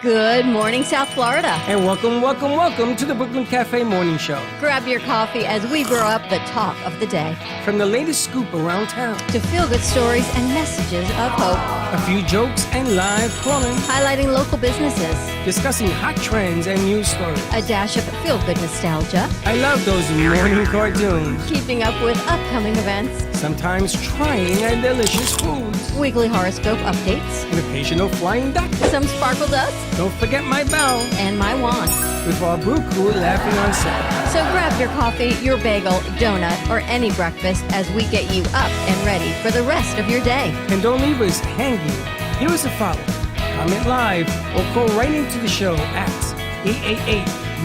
Good morning, South Florida. And welcome to the Brooklyn Cafe Morning Show. Grab your coffee as we brew up the talk of the day. From the latest scoop around town to feel-good stories and messages of hope. A few jokes and live calling. Highlighting local businesses. Discussing hot trends and news stories. A dash of feel-good nostalgia. I love those morning cartoons. Keeping up with upcoming events. Sometimes trying and delicious foods. Weekly horoscope updates. An occasional flying duck. Some sparkle dust. Don't forget my bell. And my wand. With our brew crew laughing on set. So grab your coffee, your bagel, donut, or any breakfast as we get you up and ready for the rest of your day. And don't leave us hanging. Give us a follow. Comment live or call right into the show at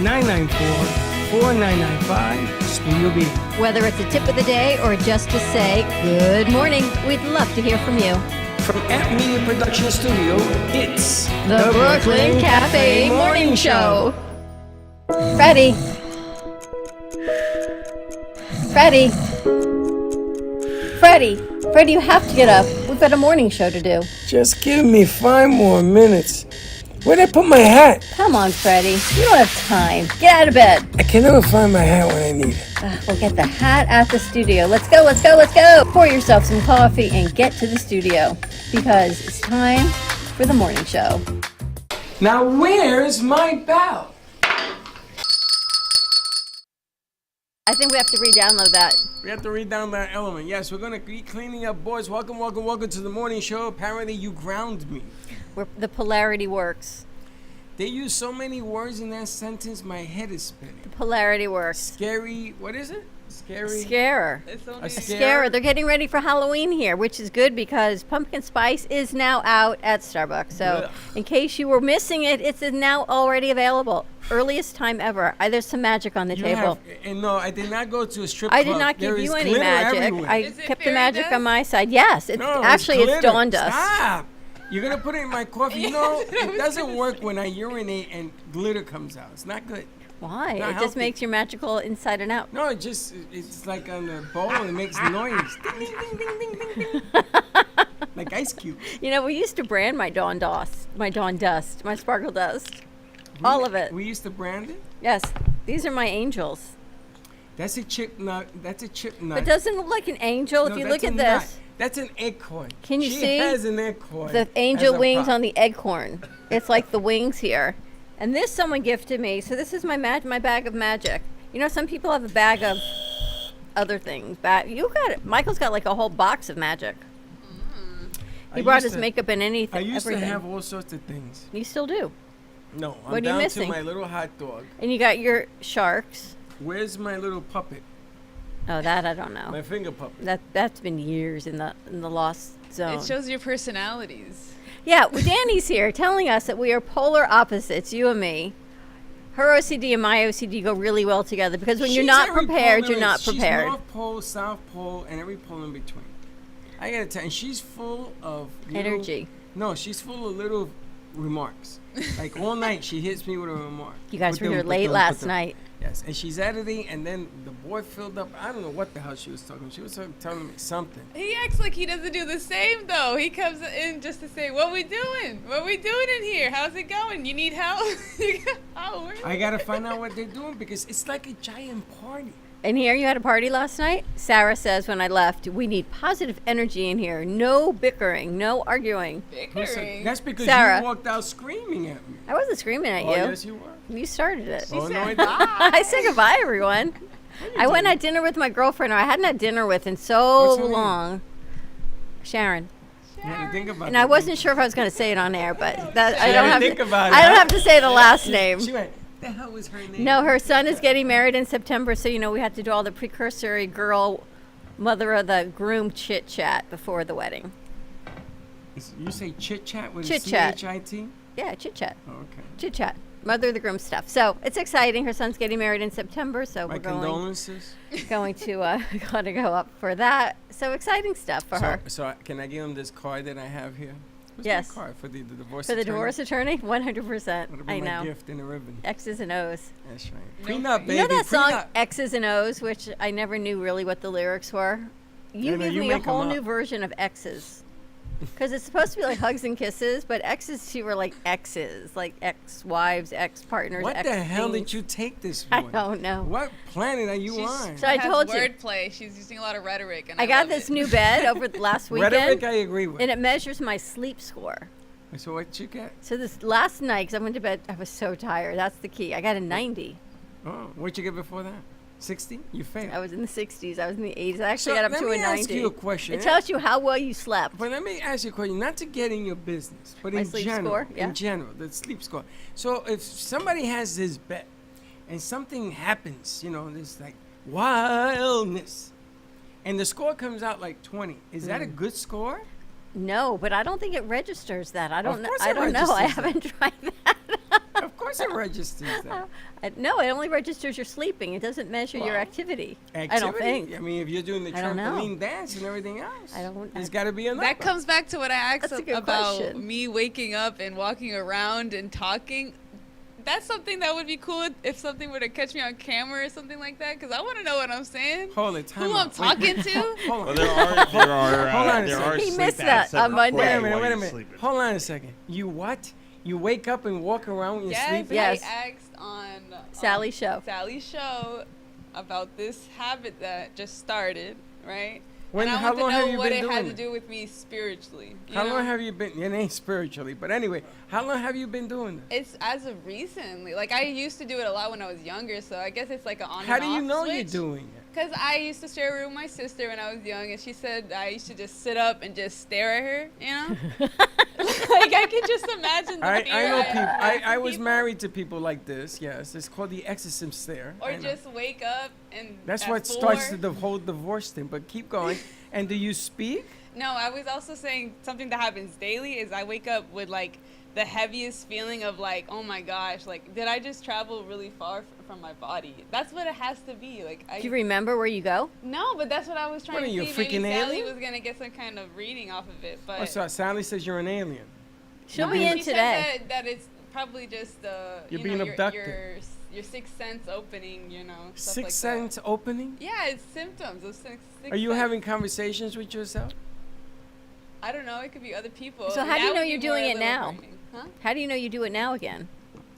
888-994-4995 Studio B. Whether it's a tip of the day or just to say good morning, we'd love to hear from you. From Amp Media Production Studio, it's the Brooklyn Cafe Morning Show. Freddie, you have to get up. We've got a morning show to do. Just give me 5 more minutes. Where'd I put my hat? Come on, Freddie. You don't have time. Get out of bed. I can never find my hat when I need it. We'll get the hat at the studio. Let's go. Pour yourself some coffee and get to the studio because it's time for the morning show. Now, where's my bell? I think we have to re-download that. We have to re-download that element. Yes, we're going to be cleaning up, boys. Welcome to the morning show. Apparently, you ground me. The polarity works. They use so many words in that sentence, my head is spinning. The polarity works. Scary, what is it? Scary. Scarer. A scarer. They're getting ready for Halloween here, which is good because pumpkin spice is now out at Starbucks. So in case you were missing it, it's now already available. Earliest time ever. There's some magic on the table. No, I did not go to a strip club. I did not give you any magic. Everywhere. I kept the magic on my side. Yes, it's dawn dust. Stop. You're going to put it in my coffee. You know, it doesn't work when I urinate and glitter comes out. It's not good. Why? It just makes you magical inside and out. No, it's like on the bowl. It makes noise. Ding, ding, ding, ding, ding, ding, ding. Like ice cubes. You know, we used to brand my dawn dust, my sparkle dust. All of it. We used to brand it? Yes. These are my angels. That's a chip nut. But it doesn't look like an angel. If you look at this. Nut. That's an acorn. Can you see? She has an acorn. The angel wings on the acorn. It's like the wings here. And this someone gifted me. So this is my bag of magic. You know, some people have a bag of other things. You got it. Michael's got like a whole box of magic. He brought his makeup and everything. I used to have all sorts of things. You still do? No, I'm what are down you missing? to my little hot dog. And you got your sharks. Where's my little puppet? Oh, that I don't know. My finger puppet. That's been years in the lost zone. It shows your personalities. Yeah, well, Danny's here telling us that we are polar opposites, you and me. Her OCD and my OCD go really well together because when you're not prepared, you're not prepared. She's North Pole, South Pole, and every pole in between. I gotta tell you, and she's full of energy. No, she's full of little remarks. Like all night, she hits me with a remark. You guys were here late last night. Yes, and she's editing, and then the boy filled up. I don't know what the hell she was talking. She was telling me something. He acts like he doesn't do the same, though. He comes in just to say, what we doing? What we doing in here? How's it going? You need help? I got to find out what they're doing because it's like a giant party. And here you had a party last night? Sarah says when I left, we need positive energy in here. No bickering, no arguing. Bickering? That's because Sarah. You walked out screaming at me. I wasn't screaming at you. Oh, yes, you were. You started it. Oh, no, I didn't. I said goodbye, everyone. I went at dinner with my girlfriend who I hadn't had dinner with in so long. Sharon. Yeah, think about and I wasn't sure if I was going to say it on air, but I don't have to say the last name. She went, the hell was her name? No, her son is getting married in September, so we had to do all the precursory girl, mother of the groom chit chat before the wedding. You say chit chat with chit-chat. C-H-I-T? Yeah, chit chat. Oh, okay. Chit chat. Mother of the groom stuff. So it's exciting. Her son's getting married in September, so My we're condolences. going to gotta go up for that. So exciting stuff for her. So can I give him this card that I have here? Where's Yes. my card for the divorce For the attorney? divorce attorney, 100%. That'll be I my know. gift and a ribbon. X's and O's. That's right. No, Prenup, baby. You know that song prenup. X's and O's, which I never knew really what the lyrics were? You no, give you me a make 'em whole up. new version of X's. Because it's supposed to be like hugs and kisses, but X's too were like exes, like ex-wives, ex-partners, What ex the hell things. did you take this I one? don't know. What planet are you She's- on? So I has told you. wordplay. She's using a lot of rhetoric, and I got love this it. new bed over the last Rhetoric, weekend, I agree with. and it measures my sleep score. So what you get? So this last night, because I went to bed, I was so tired. That's the key. I got a 90. Oh, what'd you get before that? 60? You failed. I was in the 60s. I was in the 80s. I actually So got up let to me a 90. ask you a question. It tells you how well you slept. But let me ask you a question, not to get in your business, but My in sleep general. score? Yeah. In general, the sleep score. So if somebody has this bet and something happens, you know, this like wildness, and the score comes out like 20, is that a Mm. good score? No, but I don't think it registers that. I don't know. course I it don't know. I registers that. haven't tried that. Of course it registers that. No, it only registers your sleeping. It doesn't measure your Well, activity. I don't Activity? think. I mean, if you're doing the I don't know. trampoline dance and everything else, I don't- there's got to be a number. That comes back to what I asked That's a good about question. me waking up and walking around and talking. That's something that would be cool if something were to catch me on camera or something like that, because I want to know what I'm saying. Hold it, time Who out. I'm Wait. talking to. Hold Well, on. there are Hold on a there second. are He sleep missed that apps on Monday. Wait a record minute, while wait a you're minute. sleeping. Hold on a second. You what? You wake up and walk around when you're Yes, sleeping? Yes. I asked on Sally's show. Sally's show about this habit that just started, right? When- and I how want long to have know you what been it had doing to it? do with me spiritually. you How know? long have you been? It ain't spiritually, but anyway, how long have you been doing this? It's as of recently. Like I used to do it a lot when I was younger, so I guess it's like an on How and do you off know switch. you're doing it? Because I used to share a room with my sister when I was young, and she said I used to just sit up and just stare at her, you know? Like, I can just imagine the I fear know have people. I for was people. married to people like this. Yes, it's called the exorcism stare. Or I know. just wake up and That's at what 4. starts the whole divorce thing. But keep going. And do you speak? No, I was also saying something that happens daily is I wake up with, like, the heaviest feeling of, like, oh, my gosh, like, did I just travel really far from my body? That's what it has to be. Like, Do you remember where you go? No, but that's what I was trying What are to you, a see. Maybe freaking Sally alien? was going to get some kind of reading off of it, but... Oh, so Sally says you're an alien. She'll No, be in she today. said that it's probably just You're you being know, abducted. your sixth sense opening, you know. Stuff Sixth like sense opening? That. Yeah, it's symptoms of sixth Are you sense. having conversations with yourself? I don't know. It could be other people. So how do That you know would you're be more doing a it little now? frightening. Huh? How do you know you do it now again?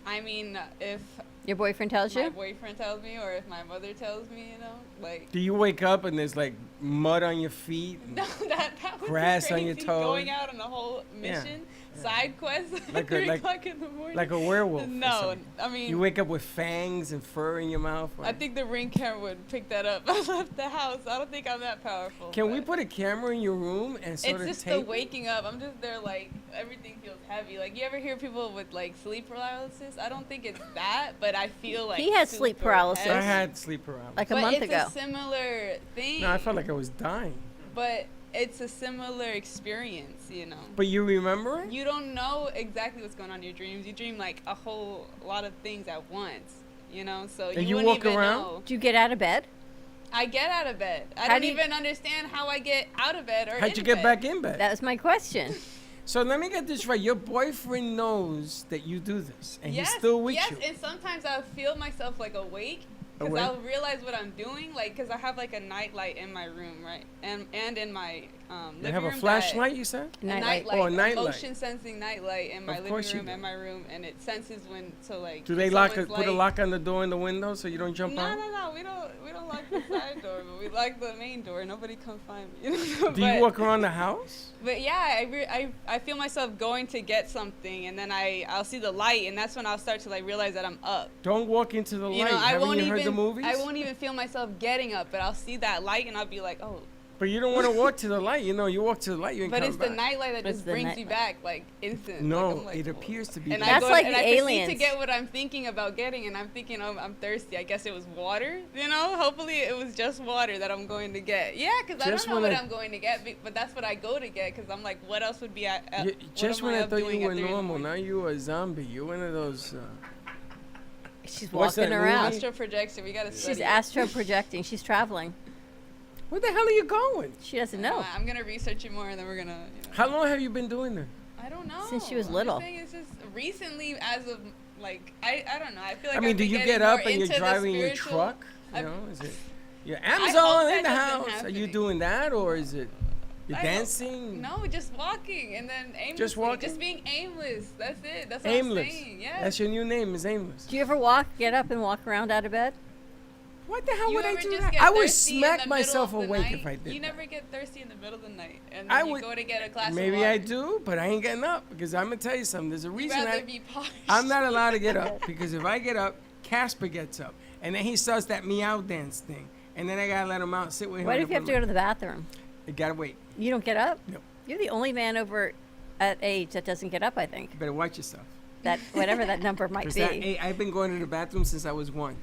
I mean, if Your boyfriend tells my you? boyfriend tells me, or if my mother tells me, you know, like. Do you wake up and there's like mud on your feet? and- No, that would Grass be on your crazy, toes. Going out on a whole Yeah, mission, side quest, Like at a- 3 like- o'clock in the morning. Like a werewolf. or No, something? I mean. You wake up with fangs and fur in your mouth? I think the ring camera would pick that up. I left the house. I don't think I'm that powerful. Can we but put a camera in your room and sort It's of just tape? the waking up. I'm just there, like everything feels heavy. Like you ever hear people with like sleep paralysis? I don't think it's that, but I feel like He had sleep super paralysis. I heavy. had sleep paralysis. Like a but month it's ago. a similar thing. No, I felt like I was dying. But it's a similar experience, you know. But you remember it? You don't know exactly what's going on in your dreams. You dream like a whole lot of things at once, you know. So And you you wouldn't walk even around? know. Do you get out of bed? I get out of bed. I How don't do you- even understand how I get out of bed or How'd you in get bed. back in bed? That was my question. So let me get this right. Your boyfriend knows that you do this, and he's still with yes, you. and sometimes I'll feel myself like awake because Awake? I'll realize what I'm doing, like because I have like a nightlight in my room, right, and in my living You have a room flashlight, you said? A Nightlight. nightlight, Oh, a nightlight. motion sensing nightlight in my Of living course you room do. and my room, and it senses when so like. Do if they lock? someone's Put a like- lock on the door and the window so you don't jump No, out? no, we don't lock the side door, but we lock the main door. Nobody come find me. You know? Do you walk around the house? But yeah, I feel myself going to get something, and then I'll see the light, and that's when I'll start to like realize that I'm up. Don't walk into the light. You know, I Haven't won't you even heard the movies? I won't even feel myself getting up, but I'll see that light, and I'll be like, oh. But you don't want to walk to the light. You know, you walk to the light, you ain't But coming it's the back. nightlight that It's just the brings me nightlight. back like instant. No, like, I'm like, it oh. appears to be. And that. That's I go, like and the I proceed aliens. to get what I'm thinking about getting, and I'm thinking, oh, I'm thirsty. I guess it was water. You know, hopefully it was just water that I'm going to get. Yeah, because I Just don't know when what I- I'm going to get, but that's what I go to get. Because I'm like, what else would be at? You- what just am when I up thought doing you at were 3 in the normal, morning? now you a zombie. You're one of those. She's What's walking that around. movie? Astral projection. We gotta study. She's it. astro projecting. She's traveling. Where the hell are you going? She doesn't know. I'm gonna research it more, and then we're gonna. You know. How long have you been doing that? I don't know. Since she was I'm little. just saying it's just recently, as of like, I don't know. I feel like I mean, I've do been you getting get up more and you're into the driving your spiritual- truck? You I've- know, is it your hope Amazon that in the doesn't house? Are you happen. doing that, or is it you're I hope- dancing? No, just walking and then aimlessly. Just walking? Just being aimless. That's it. That's what Aimless. I'm saying. Yeah. That's your new name, is Aimless. Do you ever get up and walk around out of bed? What the hell You would I ever do just that? get I would thirsty in smack the myself middle of the awake night? if I did You that. never get thirsty in the middle of the night, and I then you would- go to get a glass Maybe of water. I do, but I ain't getting up because I'm gonna tell you something. There's a You'd reason rather be parched. I'm not allowed to get up because if I get up, Casper gets up, and then he starts that meow dance thing, and then I gotta let him out, sit with him. What and if you have to go to the bathroom? I gotta wait. You don't get up? No. You're the only man over at age that doesn't get up, I think. You better watch yourself. That whatever that number might 'Cause be. I've been going to the bathroom since I was 1.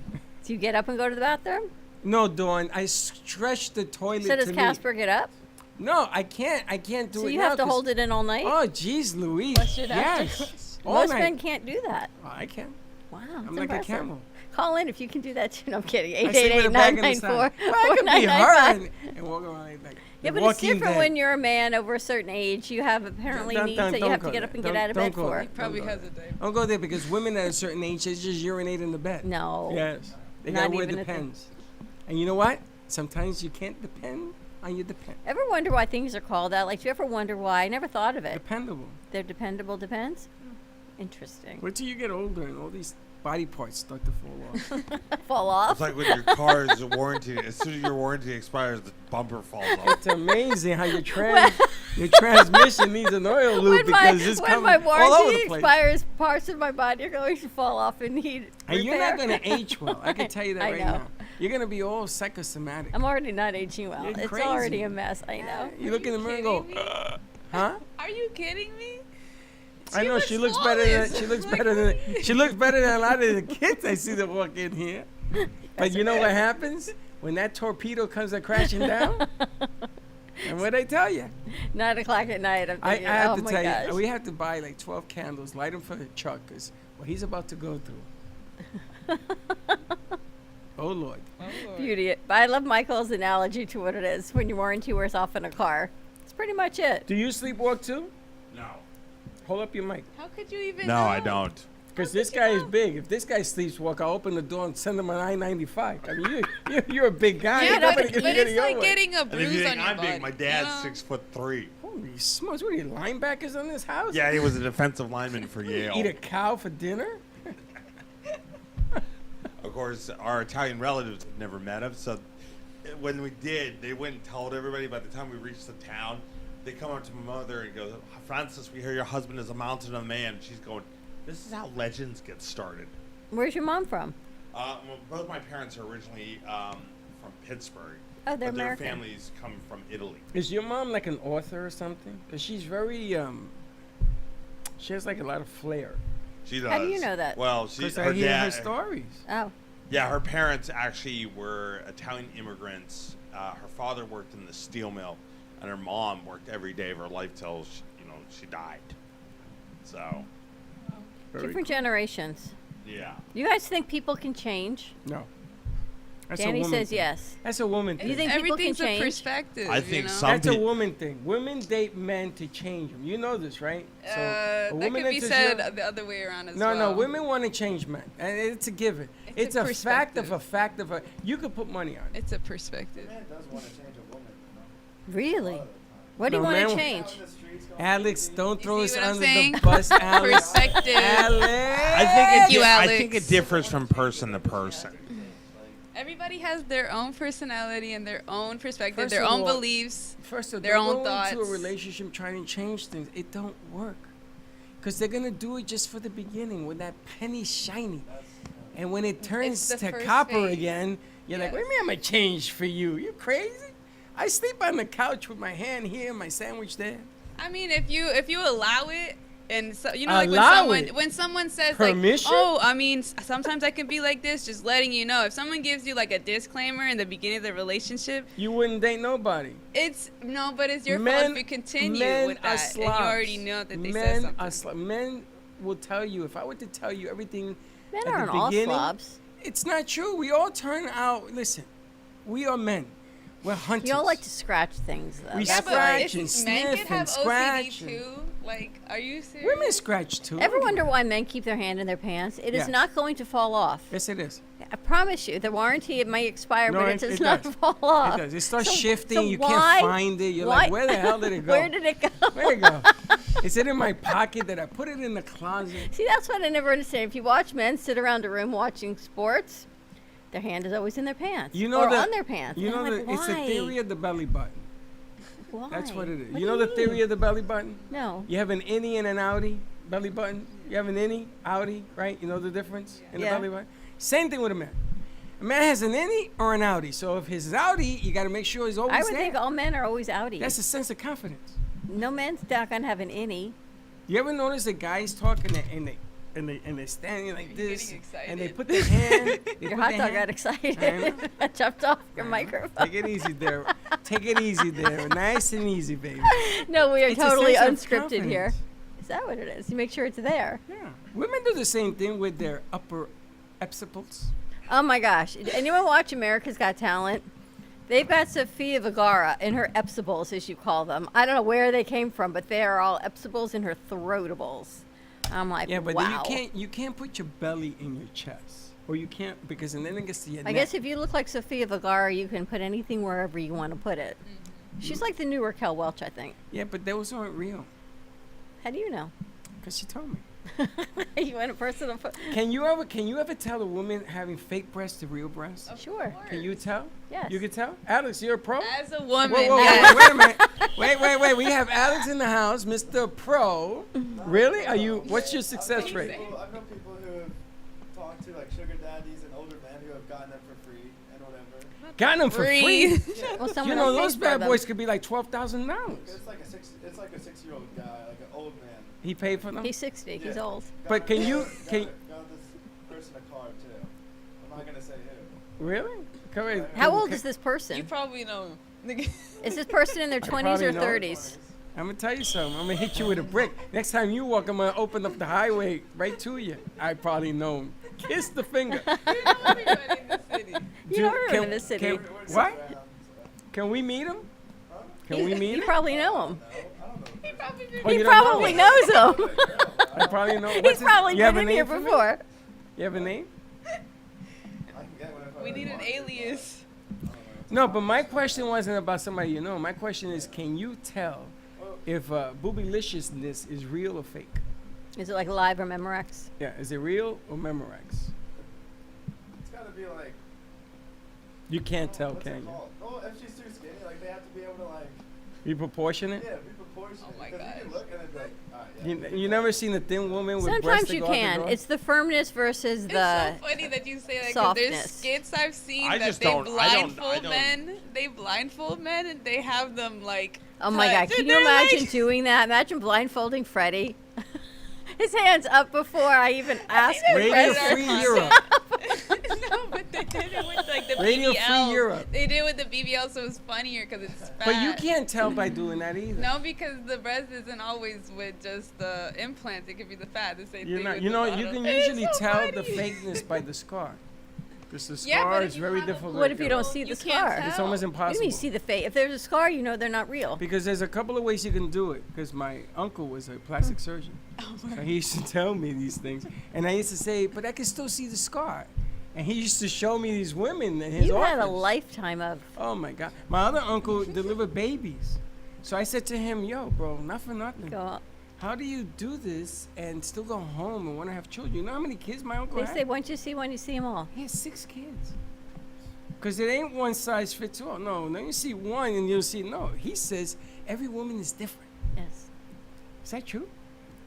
Do you get up and go to the bathroom? No, Dawn, I stretch the toilet So does to me. Casper get up? No, I can't. I can't do So it you now have to 'cause- hold it in all night? Oh, jeez, Louise. What's your doctor? Yes. All Most night. men can't do that. Oh, I can. Wow, I'm that's like impressive. a camel. Call in if you can do that too. No, I'm kidding. I sleep with a bag in the side. 888-994-4995. Well, I could be her and walk around like Yeah, the but it's Walking different Dead. when you're a man over a certain age. You have apparently Don't- needs don't- that you don't have to go get up there. and get Don't- out of don't bed go for. there. Probably Don't go has a there. day. Don't go there because women at a certain age, they just urinate in the bed. No. Yes. They Not gotta wear even a thing. Depends. And you know what? Sometimes you can't depend on your depend. Ever wonder why things are called that? Like, do you ever wonder why? I never thought of it. Dependable. They're dependable depends? Interesting. Wait till you get older and all these body parts start to fall off. Fall off? It's like when your car's warranty. As soon as your warranty expires, the bumper falls off. It's amazing how your transmission needs an oil lube because it's when coming my all over warranty the place. expires, parts of my body are going to fall off and need And you're not repair. going to age well. I can tell you that I right know. now. You're going to be all psychosomatic. I'm already not aging well. You're It's crazy. already a mess. I know. You look in the mirror and go, kidding me? huh? Are you kidding me? I know she looks better than flawless. she looks Like, better than she looks better than a lot of the kids I see that walk in here. But you know what happens when that torpedo comes crashing down? And what I tell you, 9 o'clock at night. I'm I thinking, have oh to my tell gosh. you, we have to buy like 12 candles, light them for the Chuck, because what he's about to go through. Oh Lord. Oh, Lord. Beauty. But I love Michael's analogy to what it is when your warranty wears off in a car. It's pretty much it. Do you sleepwalk too? No. Hold up your mic. How could you even No, know? I don't. Because this guy is big. If this guy sleepwalk, I'll open the door and send him an I-95. I mean, you're a big guy. Yeah, Ain't but, nobody can but get it's your like way. getting a And if bruise you on think your I'm body. big, my dad's you know? 6'3". Holy smokes, what are you, linebackers on this house? Yeah, he was a defensive lineman for Yale. Eat a cow for dinner? Of course, our Italian relatives had never met him, so when we did, they went and told everybody. By the time we reached the town, they come up to my mother and go, "Francis, we hear your husband is a mountain of a man." She's going, "This is how legends get started." Where's your mom from? Well, both my parents are originally from Pittsburgh, Oh, they're but their American. families come from Italy. Is your mom like an author or something? Because she's very, she has like a lot of flair. She does. How do you know that? Well, she, Because her I hear her dad, stories. Oh. yeah, her parents actually were Italian immigrants. Her father worked in the steel mill, and her mom worked every day of her life till she died. So, Very Different generations. yeah. You guys think people can change? cool. No. That's Danny a woman says thing. yes. That's a woman thing. You think people can Everything's a change? perspective. I you think know? some- That's a pe- woman thing. Women date men to change them. You know this, right? That could be enters said your- the other way around as No, well. no, women want to change men. And it's a given. It's It's a a fact of perspective. a fact of a. You could put money on it. It's a perspective. Man does want to change a woman. Really? What do you No, want to man- change? Out in the streets going Alex, crazy. don't throw You us see what I'm under saying? the bus, Alex. Perspective. Alex. you, I Alex. think it differs from person to person. Everybody has their own personality and their own perspective, First their of own all- beliefs. First of all, Their don't own go into a thoughts. relationship trying to change things. It don't work. Because they're going to do it just for the beginning when that penny's shiny. And when it turns the to first copper phase. again, you're like, Yes. what do you mean I'm going to change for you? You crazy? I sleep on the couch with my hand here, my sandwich there. I mean, if you allow it, and so, you know, like Allow when it? someone says Permission? like, oh, I mean, sometimes I can be like this, just letting you know. If someone gives you like a disclaimer in the beginning of the relationship, You wouldn't date nobody. it's no, but it's your fault Men- if you continue men with are that, and you slobs. already know that they Men said something. are men will tell you, if I were to tell you everything Men at aren't the all beginning, slobs. it's not true. We all turn out, listen, we are men. We're hunters. You all like to scratch things, though. We Yeah, That's but scratch if and men sniff can have and OCD scratch too. Like, are you serious? Women scratch too. Ever wonder why men keep their hand in their pants? It is Yes. not going to fall off. Yes, it is. I promise you, the warranty, it might expire, No, but it- it does it not does. fall off. It does. It starts So- shifting. so You why- can't find it. You're why- like, where the hell did it go? Where did it go? Where'd it go? Is it in my pocket? Did I put it in the closet? See, that's what I never understand. If you watch men sit around a room watching sports, their hand is always in their pants. You know or that- on their pants. You And know I'm that like, it's the why? theory of the belly button. Why? That's what it is. What You do know the theory mean? of the belly button? No. You have an innie and an outie belly button. You have an innie, outie, right? You know the difference in Yeah. the belly button? Same thing with a man. A man has an innie or an outie. So if his outie, you got to make sure he's always I would there. think all men are always outies. That's a sense of confidence. No man's not going to have an innie. You ever notice the guys talking and they're standing like You're this, getting and they excited. put their hand. They Your put hot their dog hand- got I excited. know. I jumped off your microphone. Take it easy there. Take it easy there. Nice and easy, baby. No, we are It's a totally sense of unscripted here. confidence. Is that what it is? You make sure it's there. Yeah. Women do the same thing with their upper epsipals. Oh my gosh. Anyone watch America's Got Talent? They've got Sofia Vergara in her epsipals, as you call them. I don't know where they came from, but they are all epsipals in her throatables. I'm like, Yeah, but wow. then you can't put your belly in your chest, or you can't because then it gets to your I neck. guess if you look like Sofia Vergara, you can put anything wherever you want to put it. She's like the new Raquel Welch, I think. Yeah, but those aren't real. How do you know? Cause she told me. You want a personal put? Can you ever tell a woman having fake breasts to real breasts? Sure. Can you tell? Yes. You can tell. Alex, you're a pro. As a woman, Whoa, whoa, yes. wait a minute. Wait. We have Alex in the house, Mr. Pro. Really? Are you? What's your success rate? I know people who have talked to like sugar daddies and older men who have gotten them for free and whatever. Gotten them for free. Well, You someone know else those pays for bad them. boys could be like $12,000. It's like a 6-year-old guy, like an old man. He paid for them. He's 60. He's Yeah. old. But can you- can- got this person a car too. I'm not gonna say who. Really? Come here. How old is this person? You probably know. Is this person in their 20s probably or know. 30s? I'm gonna tell you something. I'm gonna hit you with a brick. Next time you walk, I'm gonna open up the highway right to you. I probably know him. Kiss the finger. You know everybody in the city. You know everyone in the city. Can, what? Can we meet him? Can we meet You him? probably know him. He probably did. Oh, He you don't know probably him? knows him. I probably know. He's probably you have been a in here name for me? before. You have a name? I can get one if I We really need an want to. alias. No, but my question wasn't about somebody you know. My question is, can you tell if boobyliciousness is real or fake? Is it like live or Memorex? Yeah, is it real or Memorex? It's gotta be like. You can't tell, What's can it you? called? Oh, if she's too skinny, like they have to be able to like. Be proportionate? Yeah, be proportionate. Oh my 'Cause you can gosh. look and it'd be like, alright, yeah. You never seen a thin woman with breasts Sometimes that you go out the can. door? It's the firmness versus the. It's so funny that you say that because there's softness. skits I've seen I that just they don't- I don't- blindfold men. They blindfold men and they have them like. Oh my God! touch, Can and you they're imagine like- doing that? Imagine blindfolding Freddie. His hands up before I even asked. they Radio read our Free content. Europe. No, but they did it with like the Radio Free BBL. Europe. They did it with the BBL, so it's funnier because it's fat. But you can't tell by doing that either. No, because the breast isn't always with just the implants. It could be the fat. The same You're thing. not, with you the know, you bottom. can It's usually so tell the funny. fakeness by the scar. Because the Yeah, scar but is if you very have a difficult. What if you don't see You the can't scar? tell. It's almost What do you impossible. mean see the face? If there's a scar, you know they're not real. Because there's a couple of ways you can do it. Because my uncle was a plastic surgeon. So he used to tell me these things. And I used to say, but I can still see the scar. And he used to show me these women in his You office. had a lifetime of. Oh my God. My other uncle delivered babies. So I said to him, yo, bro, not for nothing. Go. How do you do this and still go home and want to have children? You know how many kids my uncle They had? say once you see one, you see them all. He has 6 kids. Because it ain't one size fits all. No, you see one and you'll see, no. He says every woman is different. Yes. Is that true?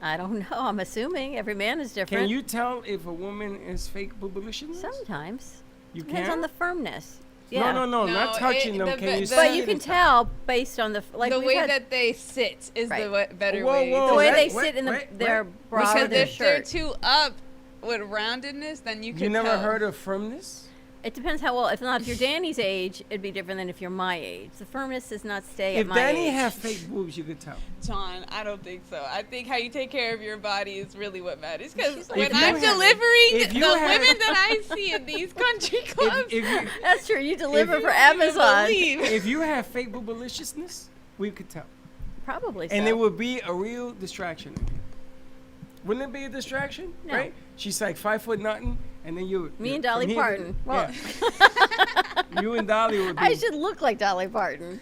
I don't know. I'm assuming every man is different. Can you tell if a woman is fake boobalicious? Sometimes. You Depends can? on the firmness. Yeah. No, No, not touching it- them. the- Can you the- see But you it can in- tell based on the like the we've way had- that they sit is Right. the better Whoa, way. whoa, the way wait, they wait, sit in the, wait, their wait. bra or Because their if they're shirt. too up with roundedness, then you can You never tell. heard of firmness? It depends how well. If you're Danny's age, it'd be different than if you're my age. The firmness does not stay at If my Danny age. had fake boobs, you could tell. John, I don't think so. I think how you take care of your body is really what matters. Because when If you I'm had- delivering, if the you had- women that I see in these country clubs, If you, That's true. You deliver If for you Amazon. if you have fake boobaliciousness, we could tell. Probably so. And it would be a real distraction. Wouldn't it be a distraction? No. Right? She's like 5 foot nothing, and then you. Me and from Dolly here to- Parton. Well, yeah. You and Dolly would be. I should look like Dolly Parton.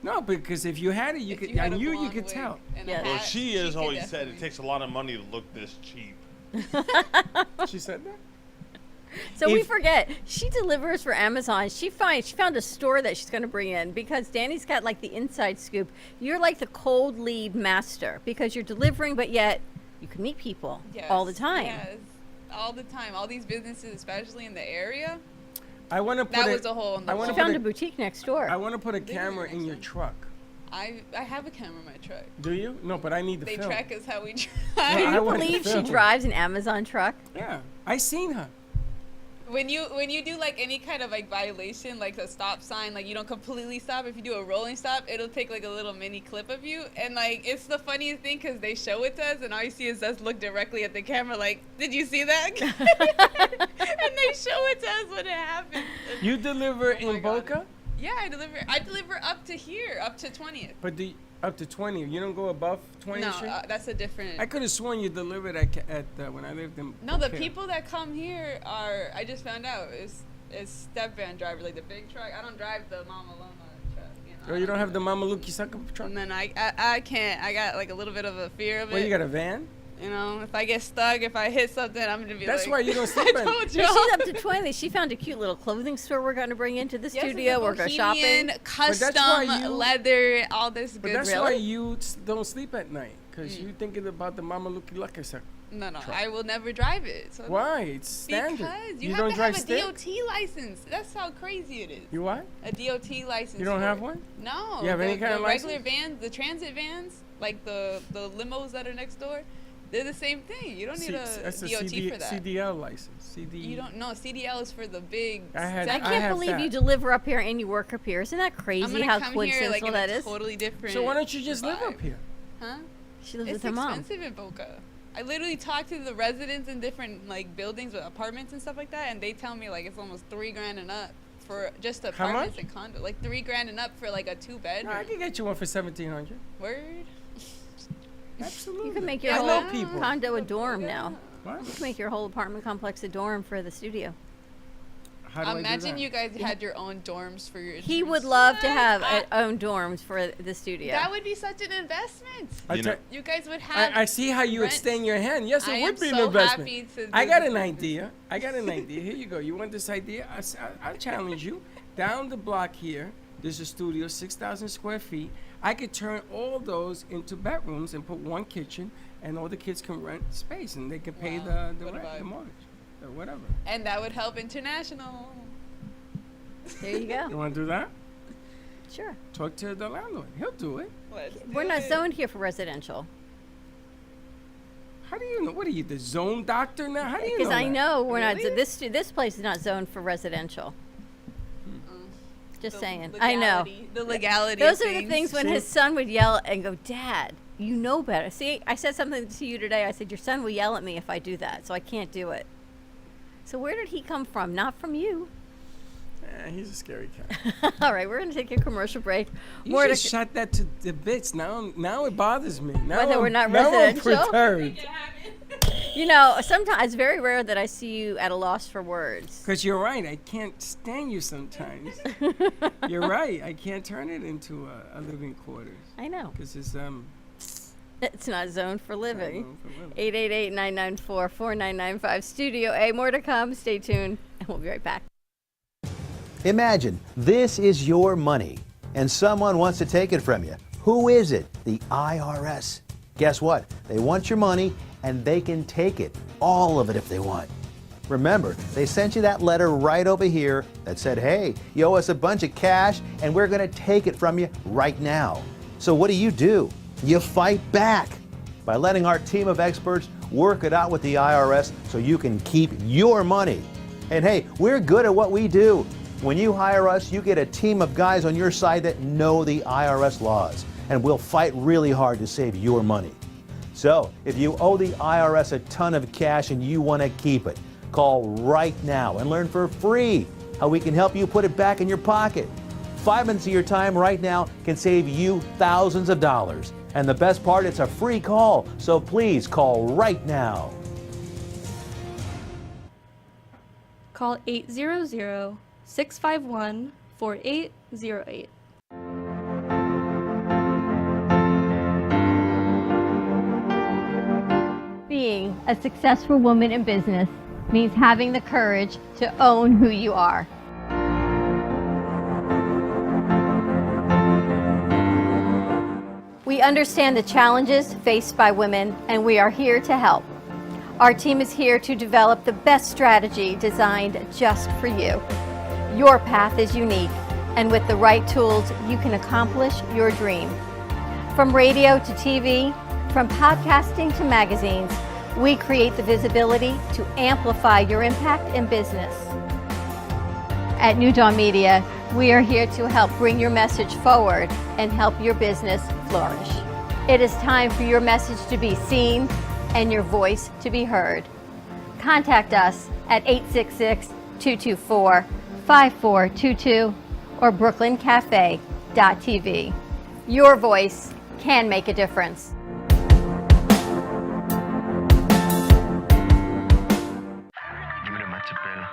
No, because if you had it, you if could. you had On a you blonde could wig tell. and a Yes. Well, hat, she has could always said definitely- it takes a lot of money to look this cheap. She said that. So we If- forget she delivers for Amazon. She found a store that she's going to bring in because Danny's got like the inside scoop. You're like the cold lead master because you're delivering, but yet you can meet people all the Yes, time. Yes, all the time. All these businesses, especially in the area, I want to put. that a- was a hole in the I wall. wanna She put found a- a boutique next door. I want to put a They camera were in your actually- truck. I have a camera in my truck. Do you? No, but I need the They film. track us how we drive. I Can you want to believe she film. drives an Amazon truck? Yeah, I seen her. When you do like any kind of like violation, like a stop sign, like you don't completely stop. If you do a rolling stop, it'll take like a little mini clip of you, and like it's the funniest thing because they show it to us, and all you see is us look directly at the camera, like, did you see that? And they show it to us when it happens. You deliver Oh my in God. Boca, Yeah, I deliver up to here, up to 20th. but up to 20. You don't go above 20th No, Street. that's a different. I could have sworn you delivered at when I lived in. No, the Boca. people that come here are. I just found out is step van driver, like the big truck. I don't drive the Mama Loma truck. Oh, you don't have the Mama Luki sucker truck. And then I can't. I got like a little bit of a fear of Well, it. you got a van. You know, if I get stuck, if I hit something, I'm gonna be That's like. why you don't sleep I in- told So you. she's up to 20. She found a cute little clothing store we're going to bring into the Yes, it's studio. a We're going shopping. bohemian, custom why you- leather, all this But good. that's Really? why you don't sleep at night, because you thinking about the Mama Luki Lucky sucker. No, truck. I will never drive it. So Why? It's standard. Because you, don't have to drive have a stick? DOT license. That's how crazy it is. You what? A DOT license. You don't for have it. one? No. You have any the kind of regular license? vans, the transit vans, like the limos that are next door, they're the same thing. You don't need That's a a DOT CD, for that. CDL license. CD. You don't know. CDL is for the big. I had- I sections. can't have believe that. you deliver up here and you work up here. Isn't that I'm crazy gonna how come here like coincidental in that a is? totally different. So why don't you just live vibe. up here? Huh? She lives with It's her mom. expensive in Boca. I literally talk to the residents in different like buildings with apartments and stuff like that, and they tell me like it's almost $3,000 and up for just How apartments much? and condo. Like $3,000 and up for like a 2-bedroom. No, I can get you one for 1,700. Word. Absolutely. You can make your I whole know people. condo a dorm now. What? You can make your whole apartment complex a dorm for the studio. How do I do Imagine that? you guys had your own dorms for your. He interns. would love to What? have own dorms for the studio. That would be such an investment. I You know- tell- You guys would have. I see how you rent. extend your hand. Yes, it I would am be an so investment. happy to I do got this an business. idea. I got an idea. Here you go. You want this idea? I'll challenge you. Down the block here, there's a studio, 6,000 square feet. I could turn all those into bedrooms and put one kitchen, and all the kids can rent space, and they can pay Wow, the what a rent, the vibe. mortgage, or whatever. And that would help international. There you You go. want to do that? Sure. Talk to the landlord. He'll do it. We're not zoned here for residential. How do you know? What are you, the zone doctor now? How do you know? Because I that? know we're not. Really? This place is not zoned for residential. Just The saying. I know. legality- The legality. Those of are the things when See? his son would yell and go, "Dad, you know better." See, I said something to you today. I said your son will yell at me if I do that, so I can't do it. So where did he come from? Not from you. He's a scary cat. All right, we're going to take a commercial break. You More just to, shot that to the bits. Now it bothers me. Now Whether I'm, we're not now I'm residential? perturbed. you know, sometimes it's very rare that I see you at a loss for words. Because you're right. I can't stand you sometimes. You're right. I can't turn it into a living quarters. I know. Because it's It's not zoned for living. zoned for living. 888-994-4995 Studio A. More to come. Stay tuned, and we'll be right back. Imagine this is your money and someone wants to take it from you. Who is it? The IRS. Guess what? They want your money and they can take it, all of it if they want. Remember, they sent you that letter right over here that said, hey, you owe us a bunch of cash and we're going to take it from you right now. So what do? You fight back by letting our team of experts work it out with the IRS so you can keep your money. And hey, we're good at what we do. When you hire us, you get a team of guys on your side that know the IRS laws, and we'll fight really hard to save your money. So, if you owe the IRS a ton of cash and you want to keep it, call right now and learn for free how we can help you put it back in your pocket. 5 minutes of your time right now can save you thousands of dollars. And the best part, it's a free call. So please call right now. Call 800-651-4808. Being a successful woman in business means having the courage to own who you are. We understand the challenges faced by women, and we are here to help. Our team is here to develop the best strategy designed just for you. Your path is unique, and with the right tools, you can accomplish your dream. From radio to TV, from podcasting to magazines, we create the visibility to amplify your impact in business. At New Dawn Media, we are here to help bring your message forward and help your business flourish. It is time for your message to be seen and your voice to be heard. Contact us at 866-224-5422 or brooklyncafe.tv. Your voice can make a difference. Give me the mozzarella.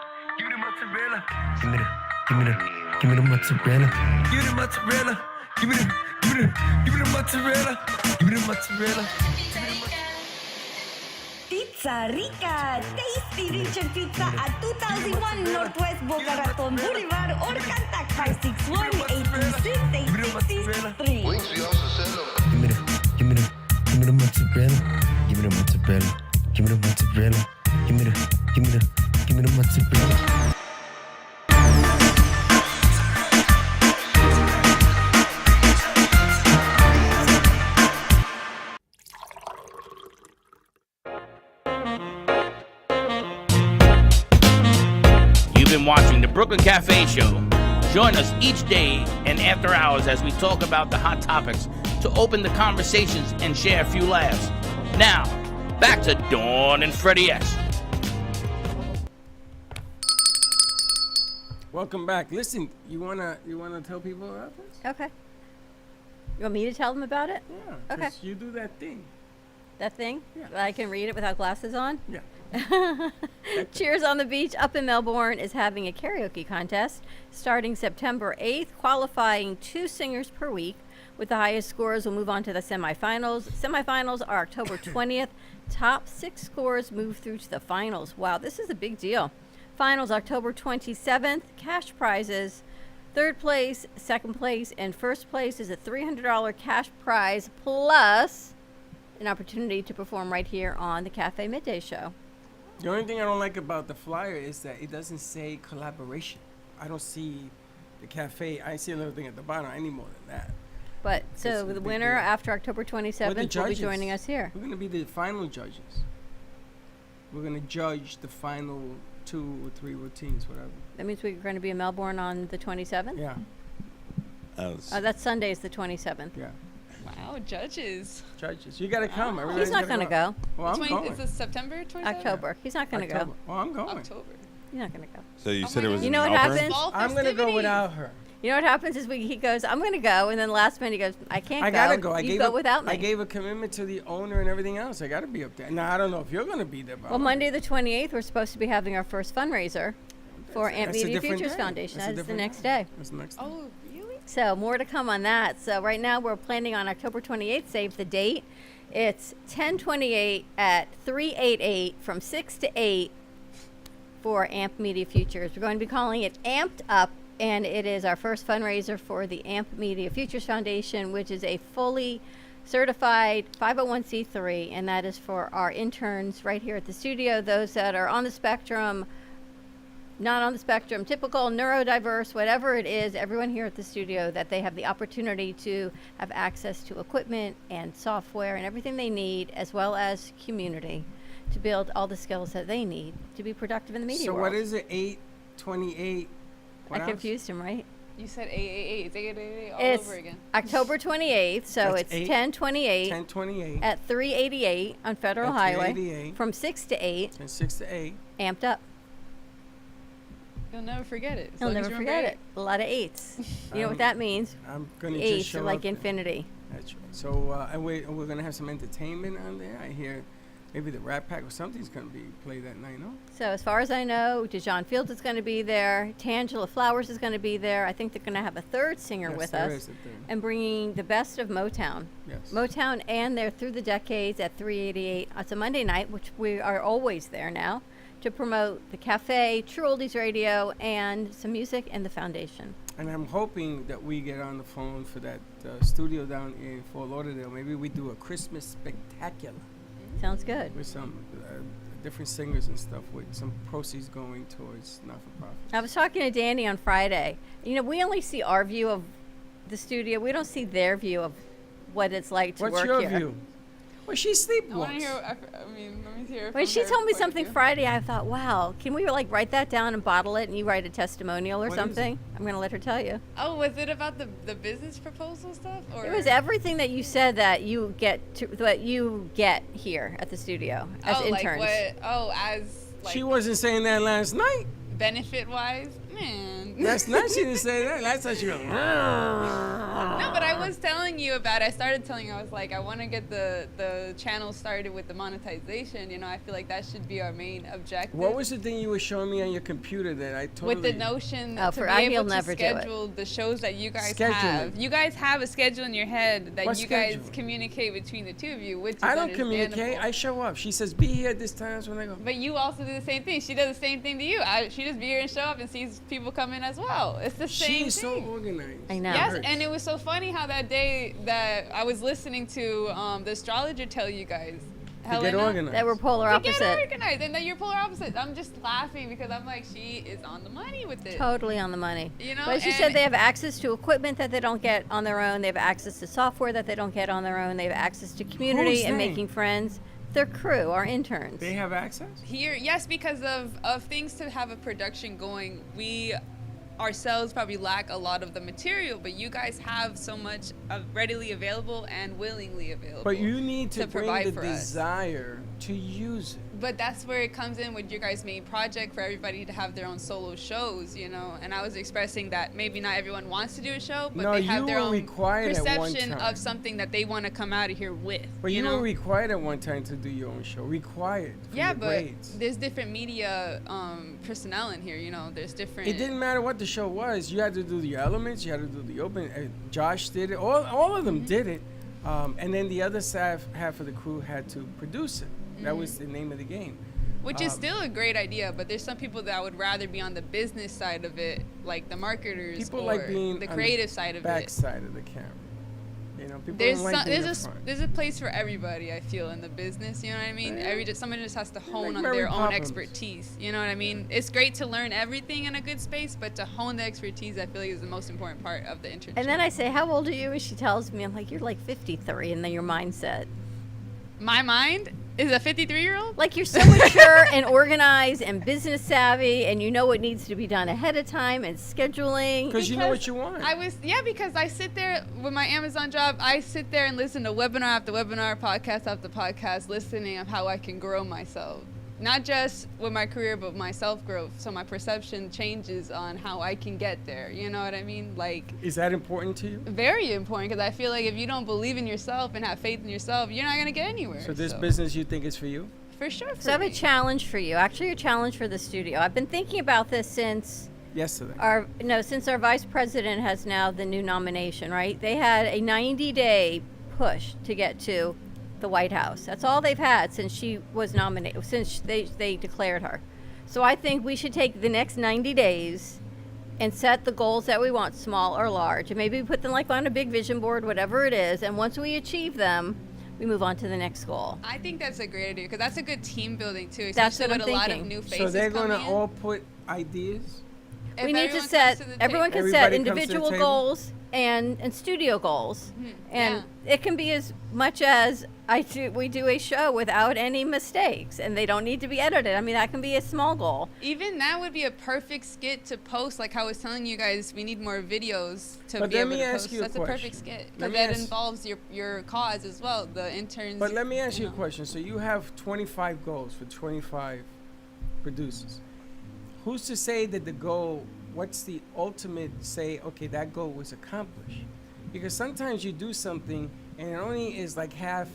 Give me the mozzarella. Give me the mozzarella. Give me the mozzarella. Pizza Rica, tasty Richard Pizza at 2001 Northwest Boca Raton Boulevard or contact 561-826-8663. Give me the mozzarella. Give me the mozzarella. Give me the mozzarella. Give me the mozzarella. You've been watching the Brooklyn Cafe Show. Join us each day and after hours as we talk about the hot topics to open the conversations and share a few laughs. Now, back to Dawn and Freddie S. Welcome back. Listen, you wanna tell people about this? Okay. You want me to tell them about it? Yeah. Okay. 'Cause you do that thing. That thing? Yeah. I can read it without glasses on? Yeah. Cheers on the Beach up in Melbourne is having a karaoke contest starting September 8th, qualifying 2 singers per week. With the highest scores will move on to the semifinals. Semifinals are October 20th. Top 6 scores move through to the finals. Wow, this is a big deal. Finals October 27th. Cash prizes. 3rd place, 2nd place, and 1st place is a $300 cash prize plus an opportunity to perform right here on the Cafe Midday Show. The only thing I don't like about the flyer is that it doesn't say collaboration. I don't see the cafe. I see a little thing at the bottom. I need more than that. But This so is a the big winner deal. after October We're the 27th will be judges. joining us here. We're going to be the final judges. We're going to judge the final 2 or 3 routines, whatever. That means we're going to be in Melbourne on the 27th? Yeah, That's Sunday is the 27th. yeah. Wow, judges. Judges. You got to come. Everybody's He's not going to go. Well, I'm going. Is this September 27th? October. He's not going to go. October. Well, I'm going. October. He's not going to go. So you Oh said my it was God. You know in what Melbourne? happens? Fall I'm going to go festivities. without her. You know what happens is he goes, I'm going to go, and then last minute he goes, I can't I go. gotta go. You go without me. I gave a commitment to the owner and everything else. I gotta be up there. Now I don't know if you're gonna be there. But Well, Monday the 28th, we're supposed to be having our first fundraiser for Amp That's a Media different Futures day. Foundation. That's a That is the different next day. That's the next day. Oh, really? So more to come on that. So right now we're planning on October 28th. Save the date. It's 10/28 at 388 from 6 to 8 for Amp Media Futures. We're going to be calling it Amped Up, and it is our first fundraiser for the Amp Media Futures Foundation, which is a fully certified 501c3, and that is for our interns right here at the studio, those that are on the spectrum, not on the spectrum, typical, neurodiverse, whatever it is, everyone here at the studio, that they have the opportunity to have access to equipment and software and everything they need, as well as community to build all the skills that they need to be productive in the media So world. what is it? 8/28. I confused him, right? You said 888. It's 888 all It's over again. October 28th, so That's it's 10/28 10/28. at 388 on Federal At Highway 388. from 6 to 8, And 6 to 8. amped up. You'll never forget it. As You'll long as never you forget remember it. A lot of 8s. You know what that means? I'm gonna 8s just show are like up. infinity. That's right. So and we're gonna have some entertainment on there. I hear maybe the Rat Pack or something's gonna be played that night. No. So as far as I know, DeJohn Fields is going to be there. Tangela Flowers is going to be there. I think they're going to have a third singer Yes, with there us is a third. and bringing the best of Motown. Yes. Motown and they're through the decades at 388. It's a Monday night, which we are always there now, to promote the cafe, True Oldies Radio, and some music and the foundation. And I'm hoping that we get on the phone for that studio down in Fort Lauderdale. Maybe we do a Christmas spectacular Sounds good. with some different singers and stuff, with some proceeds going towards not-for-profit. I was talking to Danny on Friday. You know, we only see our view of the studio. We don't see their view of what it's like to What's work your here. view? Well, she sleep I want to once. hear. I mean, let me hear. When from she her told me point of something view. Friday, I thought, wow, can we like write that down and bottle it and you write a testimonial or What is something? I'm going to let her tell you. Oh, was it about the business proposal stuff? Or It was everything that you said that you get here at the studio as interns. Like what? Oh, as like She wasn't saying that last night. benefit wise, man. Last night she didn't say that. Last night she goes, No, but I was telling you about it. I started telling you, I was like, I want to get the channel started with the monetization. You know, I feel like that should be our main objective. What was the thing you were showing me on your computer that I totally... With the notion Oh, to for be I'll able to never do it. schedule the shows that you guys Schedule have. it. You guys have a schedule in your head that What you guys schedule? communicate between the two of you, which is I don't understandable. communicate. I show up. She says, be here at this time. That's when I go. But you also do the same thing. She does the same thing to you. She just be here and show up and sees people come in as well. It's the same She's so thing. organized. I know. Yes, Hurts. and it was so funny how that day that I was listening to the astrologer tell you guys, To get Helena, organized. That we're polar to get opposite. organized, and that you're polar opposites. I'm just laughing because I'm like, she is on the money with it. Totally on the money. You know, But she and- said they have access to equipment that they don't get on their own. They have access to software that they don't get on their own. They have access to community Who's and they? making friends. Their crew, our interns. They have access? Here, yes, because of things to have a production going, we ourselves probably lack a lot of the material, but you guys have so much readily available and willingly available. But you need to bring provide the for us. desire to use it. But that's where it comes in with your guys' main project for everybody to have their own solo shows, you know. And I was expressing that maybe not everyone wants to do a show, but No, they have you their were own required at one perception time. of something that they want to come out of here with. But you know? were required at one time to do your own show. Required. For Yeah, your but grades. there's different media personnel in here, you know. There's different. It didn't matter what the show was. You had to do the elements. You had to do the open. Josh did it. All of them did it. And then the other half of the crew had to produce it. That was the name of the game. Which is still a great idea, but there's some people that would rather be on the business side of it, like the marketers People or like being the on creative side of back it. side of the camera. You know, people There's don't like being in there's front. there's a place for everybody. I feel in the business, you know what I mean. Someone just has to hone on Mary their own Poppins. expertise. You know what I mean. It's great to learn everything in a good space, but to hone the expertise, I feel like is the most important part of the internship. And then I say, how old are you? And she tells me, I'm like, you're like 53. And then your mindset. my mind is a 53-year-old. Like you're so mature and organized and business savvy and you know what needs to be done ahead of time and scheduling. Because you know what you want. Because I sit there with my Amazon job. I sit there and listen to webinar after webinar, podcast after podcast, listening of how I can grow myself. Not just with my career, but my self-growth. So my perception changes on how I can get there. You know what I mean? Like, Is that important to you? very important, because I feel like if you don't believe in yourself and have faith in yourself, you're not going to get anywhere. So this business you think is for you? For sure. So I have a challenge for you. Actually, a challenge for the studio. I've been thinking about this since Yesterday. since our vice president has now the new nomination, right? They had a 90-day push to get to the White House. That's all they've had since she was nominated, since they declared her. So I think we should take the next 90 days and set the goals that we want, small or large, and maybe put them like on a big vision board, whatever it is. And once we achieve them, we move on to the next goal. I think that's a great idea, because that's a good team building too, That's especially what with I'm a lot of thinking. new faces So they're going to coming in. all put ideas? If we need to everyone set, comes to the everyone table. can set Everybody comes to the individual table? goals and studio goals. Mhm, And it can be as much as we do a show without any mistakes, and they don't need to be edited. I mean, that can be a small goal. Even that would be a perfect skit to post. Like how I was telling you guys, we need more videos to But be let able me to ask post. you a That's a question. perfect skit Let because me that ask- involves your cause as well. The interns. But let me ask you a know. question. So you have 25 goals for 25 producers. Who's to say that the goal, what's the ultimate say, okay, that goal was accomplished? Because sometimes you do something and it only is like half,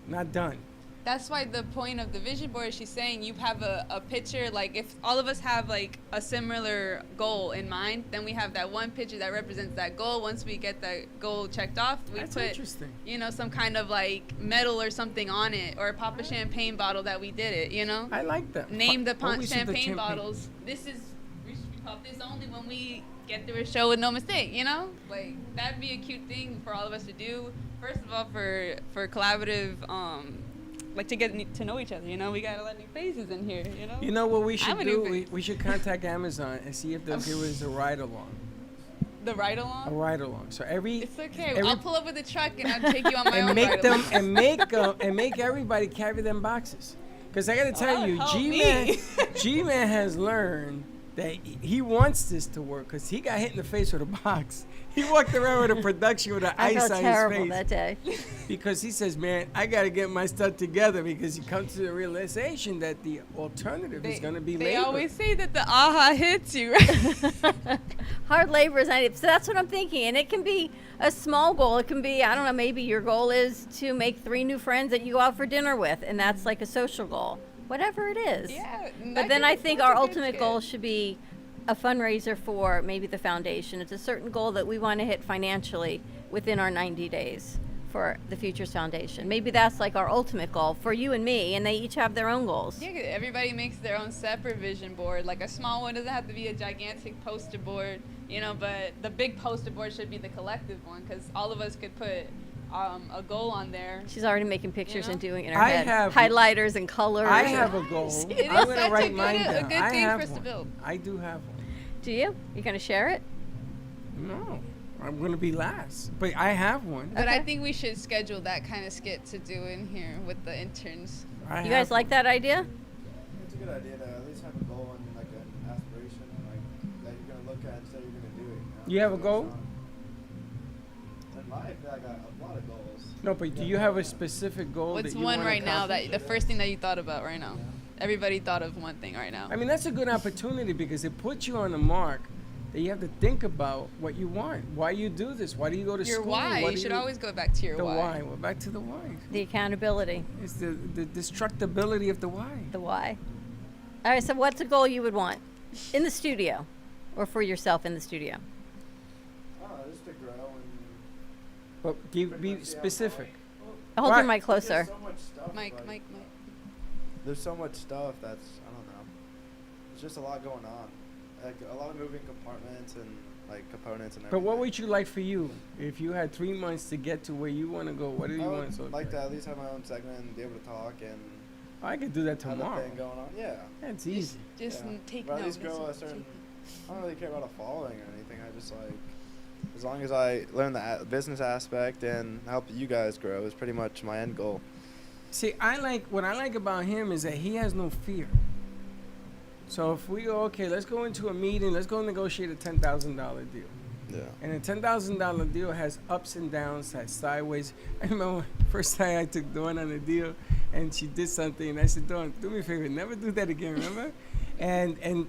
not done. That's why the point of the vision board, she's saying you have a picture, like if all of us have like a similar goal in mind, then we have that one picture that represents that goal. Once we get that goal checked off, we That's put, interesting. some kind of like medal or something on it, or pop a champagne bottle that we did it, I like that. Name the What we should do champagne bottles. We should pop this only when we get through a show with no mistake, Like, that'd be a cute thing for all of us to do. First of all, for collaborative, like to get to know each other, we gotta let new faces in here, You know what we should I'm a new do? face. We should contact Amazon and see if they'll give us a ride along. The ride along? A ride along. So every It's okay. every- I'll pull up with a truck and I'll take you on my own and make ride them along. and make everybody carry them boxes. Because I gotta tell Oh, you, help G-Man, me. G-Man has learned that he wants this to work because he got hit in the face with a box. He walked around with a production with an I ice felt on terrible his face that day. because he says, "Man, I gotta get my stuff together," because he comes to the realization that the alternative is gonna be They labor. always say that the aha hits you, right? Hard labor is not, so that's what I'm thinking. And it can be a small goal. It can be, I don't know, maybe your goal is to make 3 new friends that you go out for dinner with, and that's like a social goal. Whatever it is. Yeah. But then I think our ultimate goal should be a fundraiser for maybe the foundation. It's a certain goal that we want to hit financially within our 90 days for the Futures Foundation. Maybe that's like our ultimate goal for you and me, and they each have their own goals. Yeah, 'cause everybody makes their own separate vision board. Like a small one doesn't have to be a gigantic poster board, but the big poster board should be the collective one because all of us could put a goal on there. She's already making pictures and doing it in her I head. have- Highlighters and colors. I have a goal. It is I'm gonna such write a mine good, a down. good I thing have for us to one. build. I do have one. Do you? You gonna share it? No, I'm gonna be last, but I have one. But I Okay. think we should schedule that kind of skit to do in here with the interns. You guys like that idea? It's a good idea to at least have a goal and like an aspiration and like that you're gonna look at and say you're gonna do it. You have a So goal? it's not- In life, I got a lot of goals. No, but do you have a specific goal? What's that you one wanna right now accomplish? that the first thing that you thought about right now? Everybody thought of one thing right now. I mean, that's a good opportunity because it puts you on the mark that you have to think about what you want. Why you do this? Why do you go to Your school? why. Why You do should always go back to your the why. why. We're back to the why. The accountability, It's the destructibility of the why. the why. All right, so what's a goal you would want in the studio or for yourself in the studio? I don't know, just to grow and But be specific. Hold Right. your mic closer. There's so much stuff. Mike. There's so much stuff that's I don't know. There's just a lot going on, like a lot of moving compartments and like components and But everything. what would you like for you if you had 3 months to get to where you want to go? What do you I want? would So like to at least have my own segment and be able to talk and I could do that have a tomorrow. thing going on. Yeah. That's easy. Just Yeah. take But at notes. least grow a certain. I don't really care about a following or anything. I just like, as long as I learn the business aspect and help you guys grow is pretty much my end goal. See, what I like about him is that he has no fear. So if we go, okay, let's go into a meeting, let's go negotiate a $10,000 deal. Yeah. And a $10,000 deal has ups and downs, has sideways. I remember first time I took Dawn on a deal, and she did something, and I said, Dawn, do me a favor, never do that again, remember? and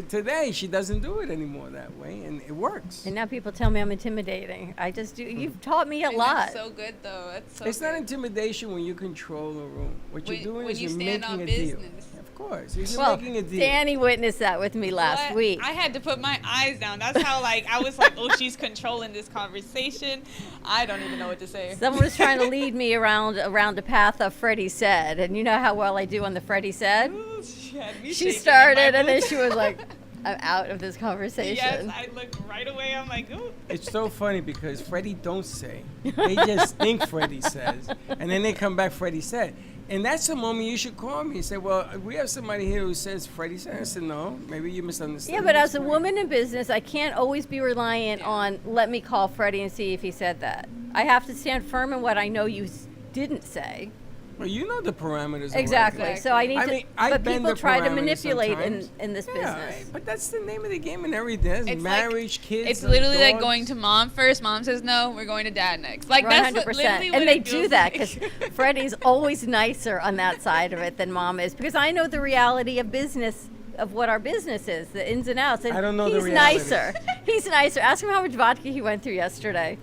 today, she doesn't do it anymore that way, and it works. And now people tell me I'm intimidating. I just do. You've taught me a And lot. That's so good though. That's so It's not good. intimidation when you control a room. What you're doing when is you you're stand making on a deal. business. Of course, you're Well, making a deal. Danny witnessed that with me last What? week. I had to put my eyes down. That's how I was like, oh, she's controlling this conversation. I don't even know what to say. Someone was trying to lead me around the path of Freddie said, and you know how well I do on the Freddie said. Ooh, she had me She shaking in started, my and then boots. she was like, "I'm out of this conversation." Yes, I looked right away. I'm like, ooh. It's so funny because Freddie don't say. They just think Freddie says. And then they come back, Freddie said. And that's the moment you should call me and say, well, we have somebody here who says Freddie said. I said, no, maybe you misunderstood. Yeah, but as a woman in business, I can't always be reliant on let me call Freddie and see if he said that. I have to stand firm in what I know you didn't say. Well, you know the parameters. Of Exactly. what I So I need to. I but bend people the try to parameters manipulate sometimes. in this business. But that's the name of the game and everything. It's marriage, kids. It's literally like dogs. going to mom first. Mom says no. We're going to dad next. Like that's 100%. literally what And they it do feels that like. because Freddie's always nicer on that side of it than Mom is, because I know the reality of business, of what our business is, the ins and outs. And I don't know the he's reality. nicer. He's nicer. Ask him how much vodka he went through yesterday.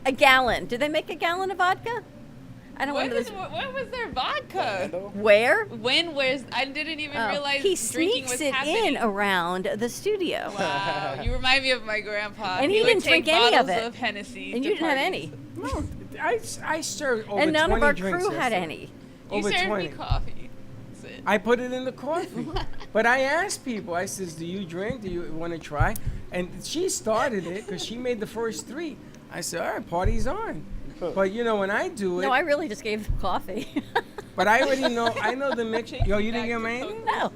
A gallon. Did they make a gallon of vodka? I don't When know. when was there vodka? Where? Where's? I didn't even realize he drinking sneaks was it happening. in around the studio. Wow, you remind me of my grandpa. And he would didn't take drink any of bottles it. of Hennessy And to you didn't have parties. any. No, I served over And none 20 of our drinks crew had yesterday. any. You Over served 20. me coffee. That's it. I put it in the coffee. But I asked people, I says, do you drink? Do you want to try? And she started it because she made the first 3. I said, all right, party's on. But, you know, when I do it. No, I really just gave them coffee. But I already know, I know the mix. Yo, you didn't get me anything? No.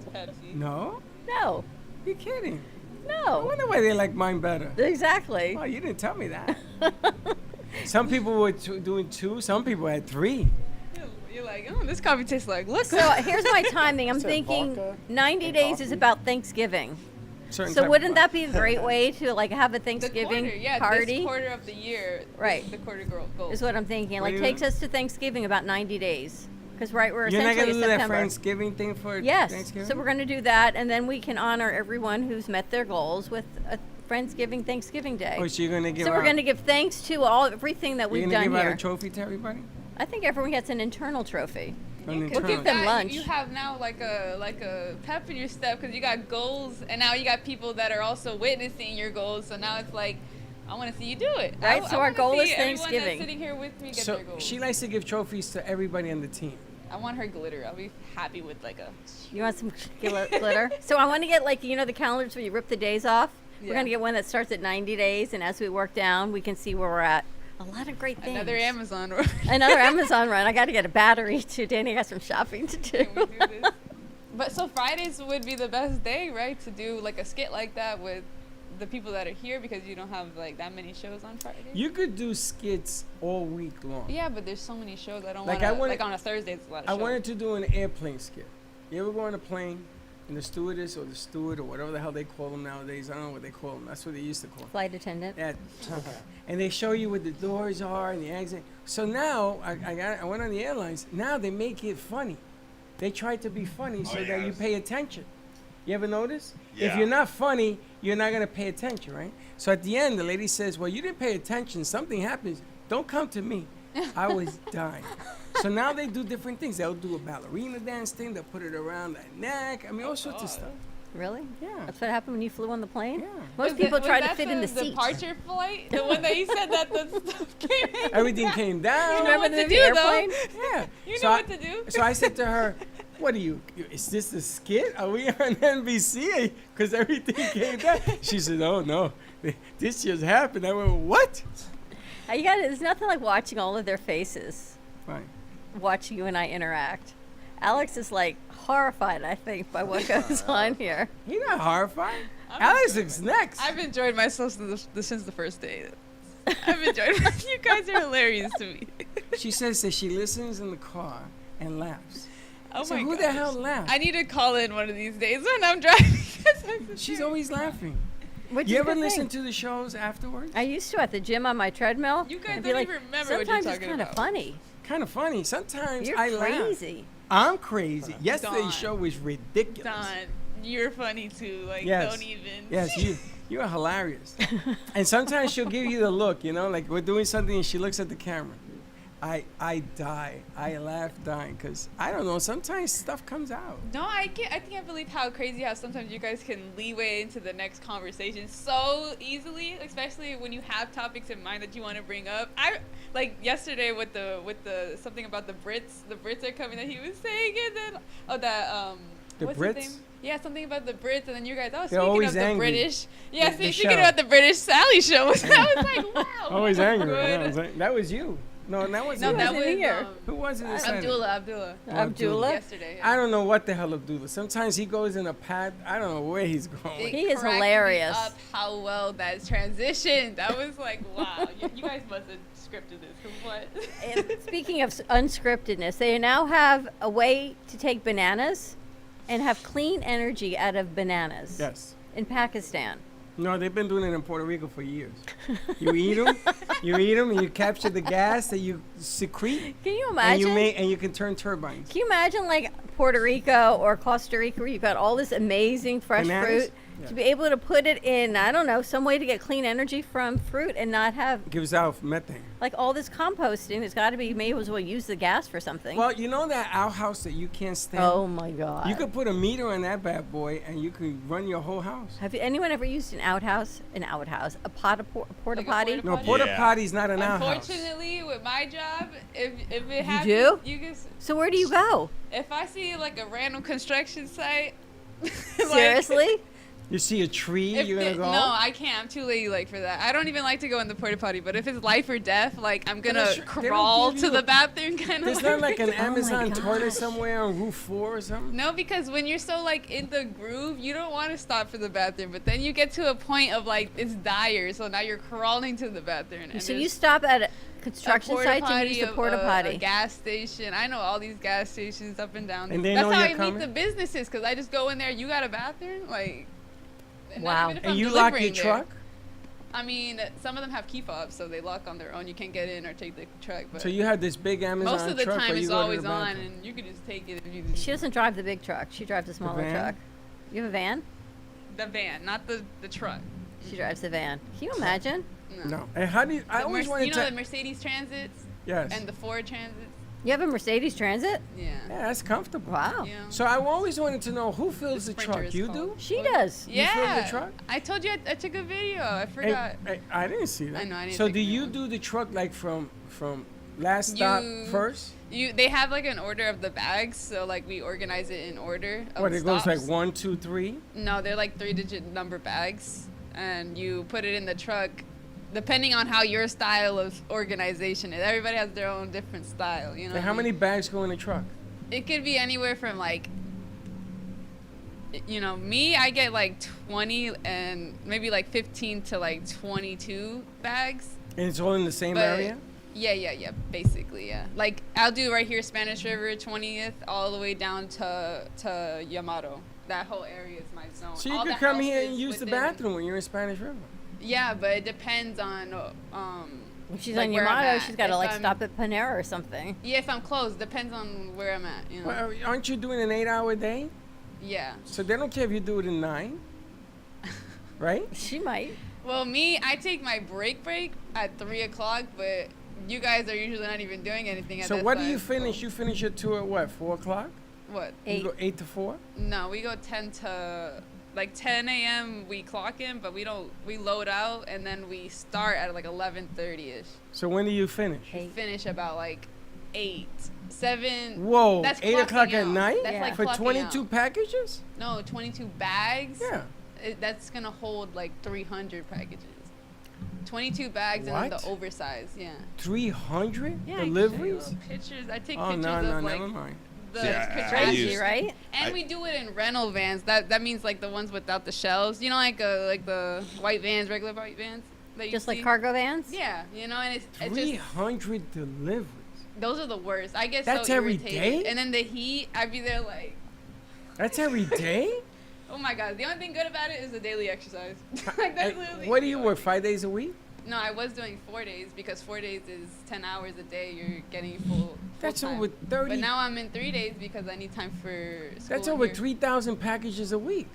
No? No. You're kidding. I No. wonder why they like mine better. Exactly. Oh, you didn't tell me that. Some people were doing 2. Some people had 3. You're like, oh, this coffee tastes like. Look. So here's my timing. I'm Said thinking vodka 90 and days coffee. is about Thanksgiving. Certain So type wouldn't of that be a great way to like have a the Thanksgiving quarter, yeah, party? this quarter of the year. Right. The quarter goal. Is what I'm thinking. What Like do you takes mean? us to Thanksgiving about 90 days. Because we're You're not essentially going to in do that September. Thanksgiving thing for Yes. Thanksgiving? So we're going to do that, and then we can honor everyone who's met their goals with a Friendsgiving Thanksgiving Day. Oh, so you're going to give So we're out, going to give thanks to everything that you're we've gonna done give out here. a trophy to everybody? I think everyone gets an internal trophy. An We'll internal- give them lunch. You have now like a pep in your step because you got goals, and now you got people that are also witnessing your goals. So now it's like, I want to see you do it. Right, so our wanna goal see is everyone Thanksgiving. That's sitting here with me get So their goals. she likes to give trophies to everybody on the team. I want her glitter. I'll be happy with like a. You want some glitter? So I want to get like, the calendars where you rip the days off. We're Yeah. going to get one that starts at 90 days, and as we work down, we can see where we're at. A lot of great things. Another Amazon. Another Amazon run. I got to get a battery too. Danny got some shopping to do. Can we do this? But so Fridays would be the best day, right? To do like a skit like that with the people that are here because you don't have like that many shows on Fridays. You could do skits all week long. Yeah, but there's so many shows. I don't Like, want I to. wanted- Like on a Thursday, it's a lot of I shows. wanted to do an airplane skit. You ever go on a plane and the stewardess or the steward or whatever the hell they call them nowadays? I don't know what they call them. That's what they used to call them. Flight attendant. Yeah. And they show you what the doors are and the exit. So now I went on the airlines. Now they make it funny. They try to be funny so that you yes. pay attention. You ever notice? If Yeah. you're not funny, you're not gonna pay attention, right? So at the end, the lady says, "Well, you didn't pay attention. Something happens. Don't come to me." I was dying. So now they do different things. They'll do a ballerina dance thing. They'll put it around the neck. I mean, all sorts of stuff. Really? Yeah. That's what happened when you flew on the plane? Yeah. Most Was people that- try was to that fit in the seat. departure flight, the one that you said that the stuff came in. Everything came down. You know Remember what the to movie do, Airplane? Yeah. You So know I- what to do. So I said to her, "What are you? Is this a skit? Are we on NBC? Because everything came down." She said, "Oh no, this just happened." I went, "What?" You got There's nothing like watching all of their faces, Fine. watching you and I interact. Alex is like horrified, I think, by what goes on here. You're not horrified. I'm Alex enjoying is next. I've enjoyed myself since the first day. I've enjoyed you guys are hilarious to me. She says that she listens in the car and laughs. Oh So my who gosh. the hell laughs? I need to call in one of these days when I'm driving. She's always laughing. Which You is a ever good listen thing. to the shows afterwards? I used to at the gym on my treadmill. You guys I'd be don't like, even remember what you're sometimes talking it's kind of about. funny. Kind of funny. Sometimes You're I laugh. crazy. I'm crazy. Yesterday's Dawn. show was ridiculous. Don, you're funny too. Like, Yes. don't even. Yes, you are hilarious. And sometimes she'll give you the look, like we're doing something and she looks at the camera. I die. I laugh dying because I don't know. Sometimes stuff comes out. No, I can't believe how crazy how sometimes you guys can leeway into the next conversation so easily, especially when you have topics in mind that you want to bring up. I like yesterday with the something about the Brits. The Brits are coming that he was saying, and then The what's Brits? his name? Yeah, something about the Brits, and then you guys. Oh, They're speaking always of the angry. British. Yeah, The speaking show. about the British Sally show. I was like, wow. Always angry. good. Yeah, that was you. No, that was No, that wasn't was here. Who was it? that said it? Abdullah. Abdullah? Yesterday. I don't know what the hell Abdullah. Sometimes he goes in a path. I don't know where he's going. It He is cracked me hilarious. Up how well that transitioned. I was like, wow, you guys must have scripted this. 'Cause what? And speaking of unscriptedness, they now have a way to take bananas and have clean energy out of bananas Yes. in Pakistan. No, they've been doing it in Puerto Rico for years. You eat them, and you capture the gas that you secrete, Can you and imagine? you can turn turbines. Can you imagine like Puerto Rico or Costa Rica where you've got all this amazing fresh Bananas? fruit to be able to put it in, I don't know, some way to get clean energy from fruit and not have Gives out methane. like all this composting. There's got to be, maybe as well use the gas for something. Well, you know that outhouse that you can't stand? Oh my God. You could put a meter on that bad boy, and you could run your whole house. Have anyone ever used an outhouse? A porta Like a potty? porta No, potty? porta Yeah. potty's not an outhouse. Unfortunately, with my job, if it happens, do? you can. So where do you go? If I see like a random construction site, like, Seriously? You see a tree, If you're gonna it- go. No, I can't. I'm too lazy like for that. I don't even like to go in the porta potty. But if it's life or death, like I'm gonna that's true. They don't crawl give to you the a- bathroom kind of. There's not like an Oh my Amazon toilet gosh. somewhere on roof 4 or something. No, because when you're so like in the groove, you don't want to stop for the bathroom. But then you get to a point of like it's dire, so now you're crawling to the bathroom. And So you there's stop at a a construction porta site to potty, use the a- porta a potty. gas station. I know all these gas stations up and down. And they That's know how you're I coming? meet the businesses, because I just go in there. You got a bathroom, like. not Wow. even if And I'm you lock your delivering there. truck? I mean, some of them have key fobs, so they lock on their own. You can't get in or take the truck. But So you have this big Amazon most of the truck time, where you it's go to always the on, bathroom. and you can just take it if you. She doesn't drive the big truck. She drives the smaller van? truck. You have a van? The van, not the truck. She drives the van. Can you imagine? No. And how do you? I The always Merc- wanted you know to. the Mercedes Transits Yes. and the Ford Transits. You have a Mercedes Transit? Yeah. Yeah, that's comfortable. Wow. Yeah. So I always wanted to know who fills the, Sprinter truck. is You called. do? She does. You fill the Yeah. truck? I told you I took a video. I forgot. Hey, I didn't see that. I know, I didn't So take do a you video. do the truck like from last stop You- first? They have like an order of the bags, so like we organize it in order. Of What it goes like stops. 1, 2, 3? No, they're like 3-digit number bags, and you put it in the truck, depending on how your style of organization is. Everybody has their own different style, you know. And how what I many mean? bags go in the truck? It could be anywhere from like, you know, me, I get like 20 and maybe like 15 to like 22 bags. And it's all in the same But- area? Yeah, basically, yeah. Like I'll do right here, Spanish River, 20th, all the way down to Yamato. That whole area is my zone. So you All could the come here and houses use the within- bathroom when you're in Spanish River. Yeah, but it depends on If she's like on where I'm Yamato, at. she's got to If like I'm- stop at Panera or something. Yeah, if I'm close, depends on where I'm at. You know. Well, aren't you doing an 8-hour day? Yeah. So they don't care if you do it in 9, right? She might. Well, me, I take my break at 3 o'clock, but you guys are usually not even doing anything at So that what do time, you so- finish? You finish your tour at what, 4 o'clock? What? You go 8 to 4? No, we go 10 to like 10 a.m. We clock in, but we load out and then we start at like 11:30ish. So when do you finish? We finish about like 8, 7. Whoa, That's 8 o'clock clocking at out. night? That's Yeah. like For clocking 22 out. packages? No, 22 bags. Yeah. That's gonna hold like 300 packages. 22 bags and then What? the oversized, yeah. 300 Yeah, I can show you deliveries? little pictures. I take Oh, pictures no, of like never mind. the See, I contraptions. Crazy, used- right? And I- we do it in rental vans. That means like the ones without the shelves. You know, like the white vans, regular white vans. That you Just like see? cargo vans? Yeah, you know, and it's just 300 deliveries. those are the worst. I get That's so every irritated. day? And then the heat, I'd be there like, That's every day? oh my god. The only thing good about it is the daily exercise. Like that's literally. What do you the work, only 5 days a week? thing. No, I was doing 4 days because 4 days is 10 hours a day. You're getting full. That's time. over 30. But now I'm in 3 days because I need time for school. That's in over here. 3,000 packages a week.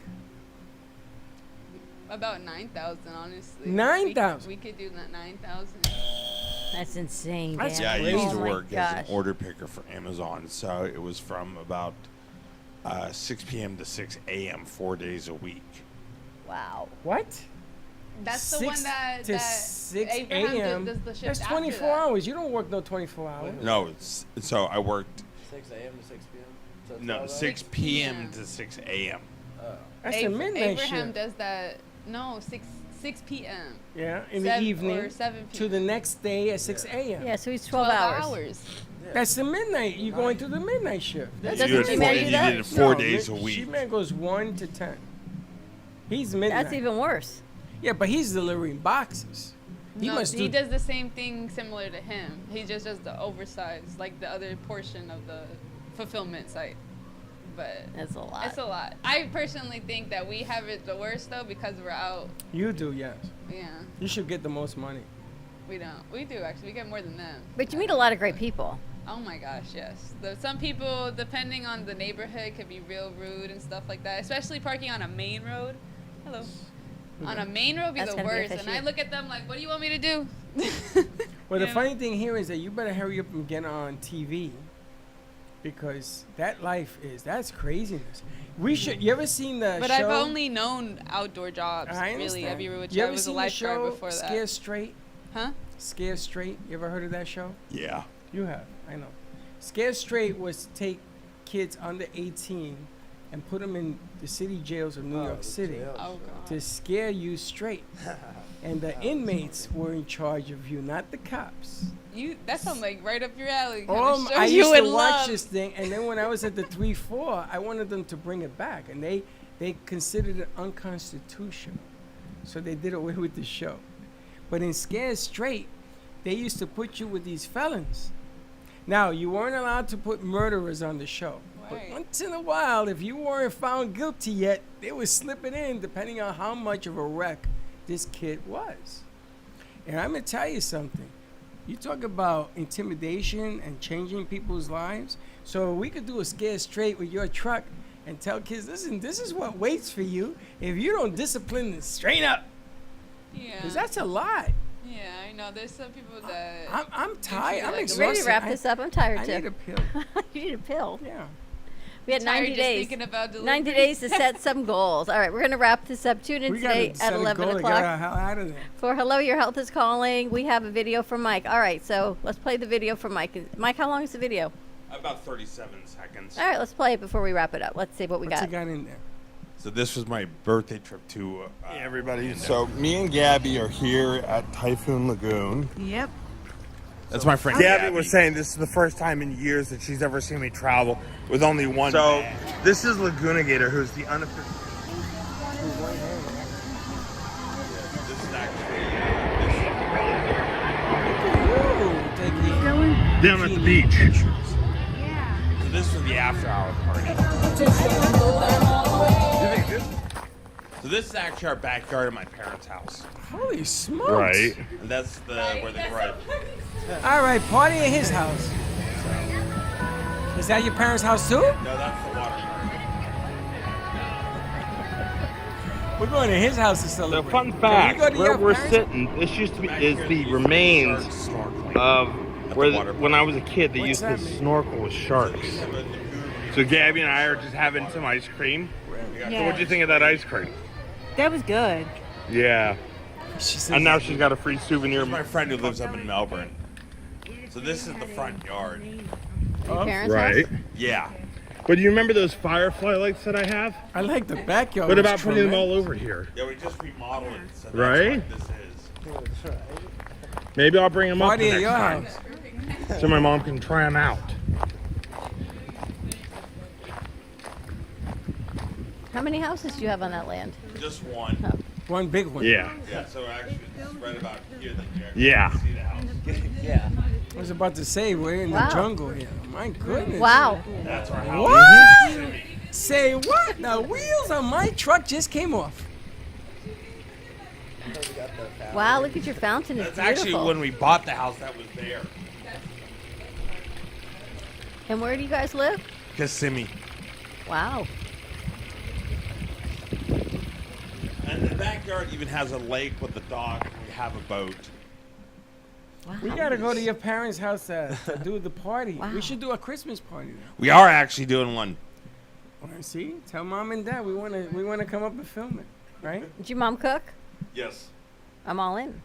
About 9,000, honestly. 9,000? We could do that 9,000. That's insane. That's Dan. Yeah, I crazy. used to Oh my work as gosh. an order picker for Amazon, so it was from about 6 p.m. to 6 a.m. 4 days a week. Wow. What? That's the 6 one that to that 6 Abraham a.m. does the shift That's after 24 that. hours. You don't work no 24 hours. No, so I worked 6 a.m. to 6 p.m. So 12 no hours? 6 p.m. to 6 a.m. That's the midnight Abraham shift. does that. No, 6 p.m. Yeah, in the 7 evening or 7 to the next day at 6 a.m. Yeah, so he's 12 hours. That's the midnight. You're going through the midnight shift. Doesn't You did G-Man four- do you that? did it 4 No, days a week. G-Man goes 1 to 10. He's midnight. That's even worse. Yeah, but he's delivering boxes. He No, must he do. does the same thing similar to him. He just does the oversized, like the other portion of the fulfillment site. But That's a lot. it's a lot. I personally think that we have it the worst though because we're out. You do, yes. Yeah, You should get the most money. we don't. We do actually. We get more than them. But you meet a lot of great people. Oh my gosh, yes. Some people, depending on the neighborhood, could be real rude and stuff like that. Especially parking on a main road. Hello. On a main road be That's the gonna be worst. And I efficient. look at them like, what do you want me to do? Well, the Yeah. funny thing here is that you better hurry up and get on TV because that's craziness. We should. You ever seen the But show? I've only known outdoor jobs, I really, understand. everywhere. Which You I ever was a seen the lifeguard show before that. Scared Straight? Huh? Scared Straight. You ever heard of that show? Yeah. You have. I know. Scared Straight was to take kids under 18 and put them in the city jails of New York City Oh god. to scare you straight. And the inmates were in charge of you, not the cops. That sounds like right up your alley. Oh, Show I you used would to watch love. this thing, and then when I was at the 3-4, I wanted them to bring it back, and they considered it unconstitutional, so they did away with the show. But in Scared Straight, they used to put you with these felons. Now, you weren't allowed to put murderers on the show. But Right. once in a while, if you weren't found guilty yet, they would slip it in depending on how much of a wreck this kid was. And I'm going to tell you something. You talk about intimidation and changing people's lives. So we could do a Scared Straight with your truck and tell kids, listen, this is what waits for you if you don't discipline it straight up. Yeah. Because that's a lot. Yeah, I know. There's some people that. I'm tired. I'm like, exhausted. Ready to wrap this up? I'm tired I too. need a pill. You need a pill. Yeah. We had tired 90 just days. thinking about 90 delivery. days to set some goals. All right, we're going to wrap this up. Tune in We today gotta at set a 11 goal to get o'clock our hell out of there. for Hello, Your Health is Calling. We have a video from Mike. All right, so let's play the video from Mike. Mike, how long is the video? About 37 seconds. All right, let's play it before we wrap it up. Let's see what we What's got. he got in there? So this was my birthday trip to Hey everybody, so me and Gabby are here at Typhoon Lagoon. Yep. That's my friend Gabby was saying this is the first time in years that she's ever seen me travel with only one bag. This is Laguna Gator, who's the unofficial. Down at the beach. So this was the after hour party. So this is actually our backyard of my parents' house. Holy smokes. Right. And that's where they ride. All right, party at his house. Is that your parents' house too? No, that's the water park. We're going to his house to The celebrate. fun So you fact, go to where your we're parents' sitting, this used to be is the remains of where when I was a kid they used to snorkel with sharks. So Gabby and I are just having some ice cream. So what'd you think of that ice cream? That was good. Yeah. She says- And now she's got a free souvenir. Here's my friend who lives up in Melbourne. So this is the front yard. Your parents' Right. house? Yeah. But do you remember those firefly lights that I have? I like the backyard. What It's about putting them all tremendous. over here? Yeah, we just remodeled it. So that's Right? what this is. Maybe I'll bring them up Party the at next your time. house. So my mom can try them out. How many houses do you have on that land? Just one. One big one. Yeah. Yeah, so actually it's right about here that you Yeah. actually see the house. I was about to say, we're in Wow. the jungle here. My goodness. Wow. That's our house. What? Say what? The wheels on my truck just came off. Wow, look at your fountain. It's That's actually beautiful. when we bought the house that was there. And where do you guys live? Kissimmee. Wow. And the backyard even has a lake with a dock and we have a boat. Wow. We gotta go to your parents' house to do the party. Wow. We should do a Christmas party now. We are actually doing one. See, tell mom and dad we wanna come up and film it, right? Did your mom cook? Yes. I'm all in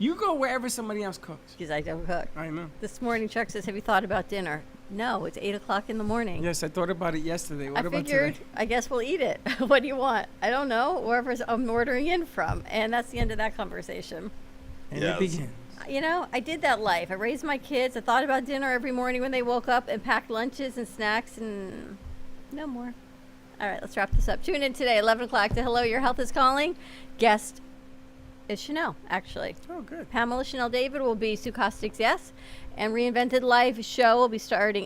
You go wherever somebody else cooks. because I don't cook. I know. This morning, Chuck says, "Have you thought about dinner?" No, it's 8 o'clock in the morning. Yes, I thought about it yesterday. What I about figured, today? I guess we'll eat it. What do you want? I don't know. Wherever I'm ordering in from. And that's the end of that conversation. And Yes. it begins. You know, I did that life. I raised my kids. I thought about dinner every morning when they woke up and packed lunches and snacks and no more. All right, let's wrap this up. Tune in today, 11 o'clock to Hello, Your Health is Calling. Guest is Chanel, actually. Oh, good. Pamela Chanel David will be Sue Costick's Yes. And Reinvented Life show will be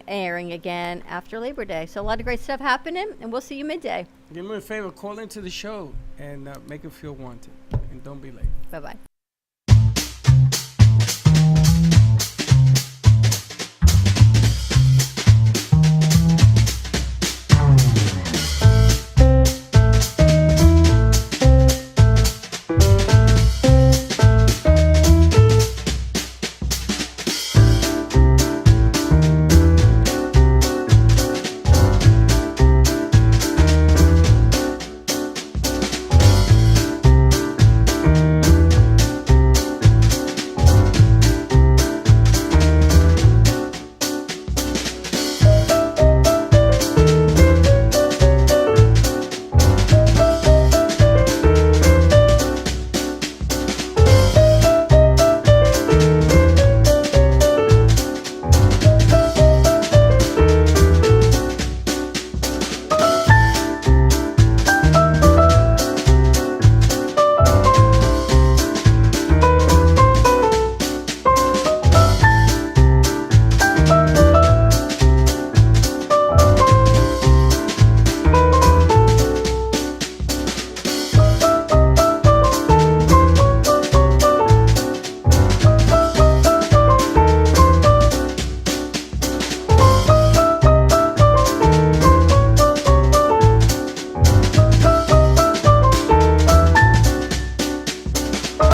airing again after Labor Day. So a lot of great stuff happening, and we'll see you midday. Give me a favor, call into the show and make it feel wanted. And don't be late. Bye-bye.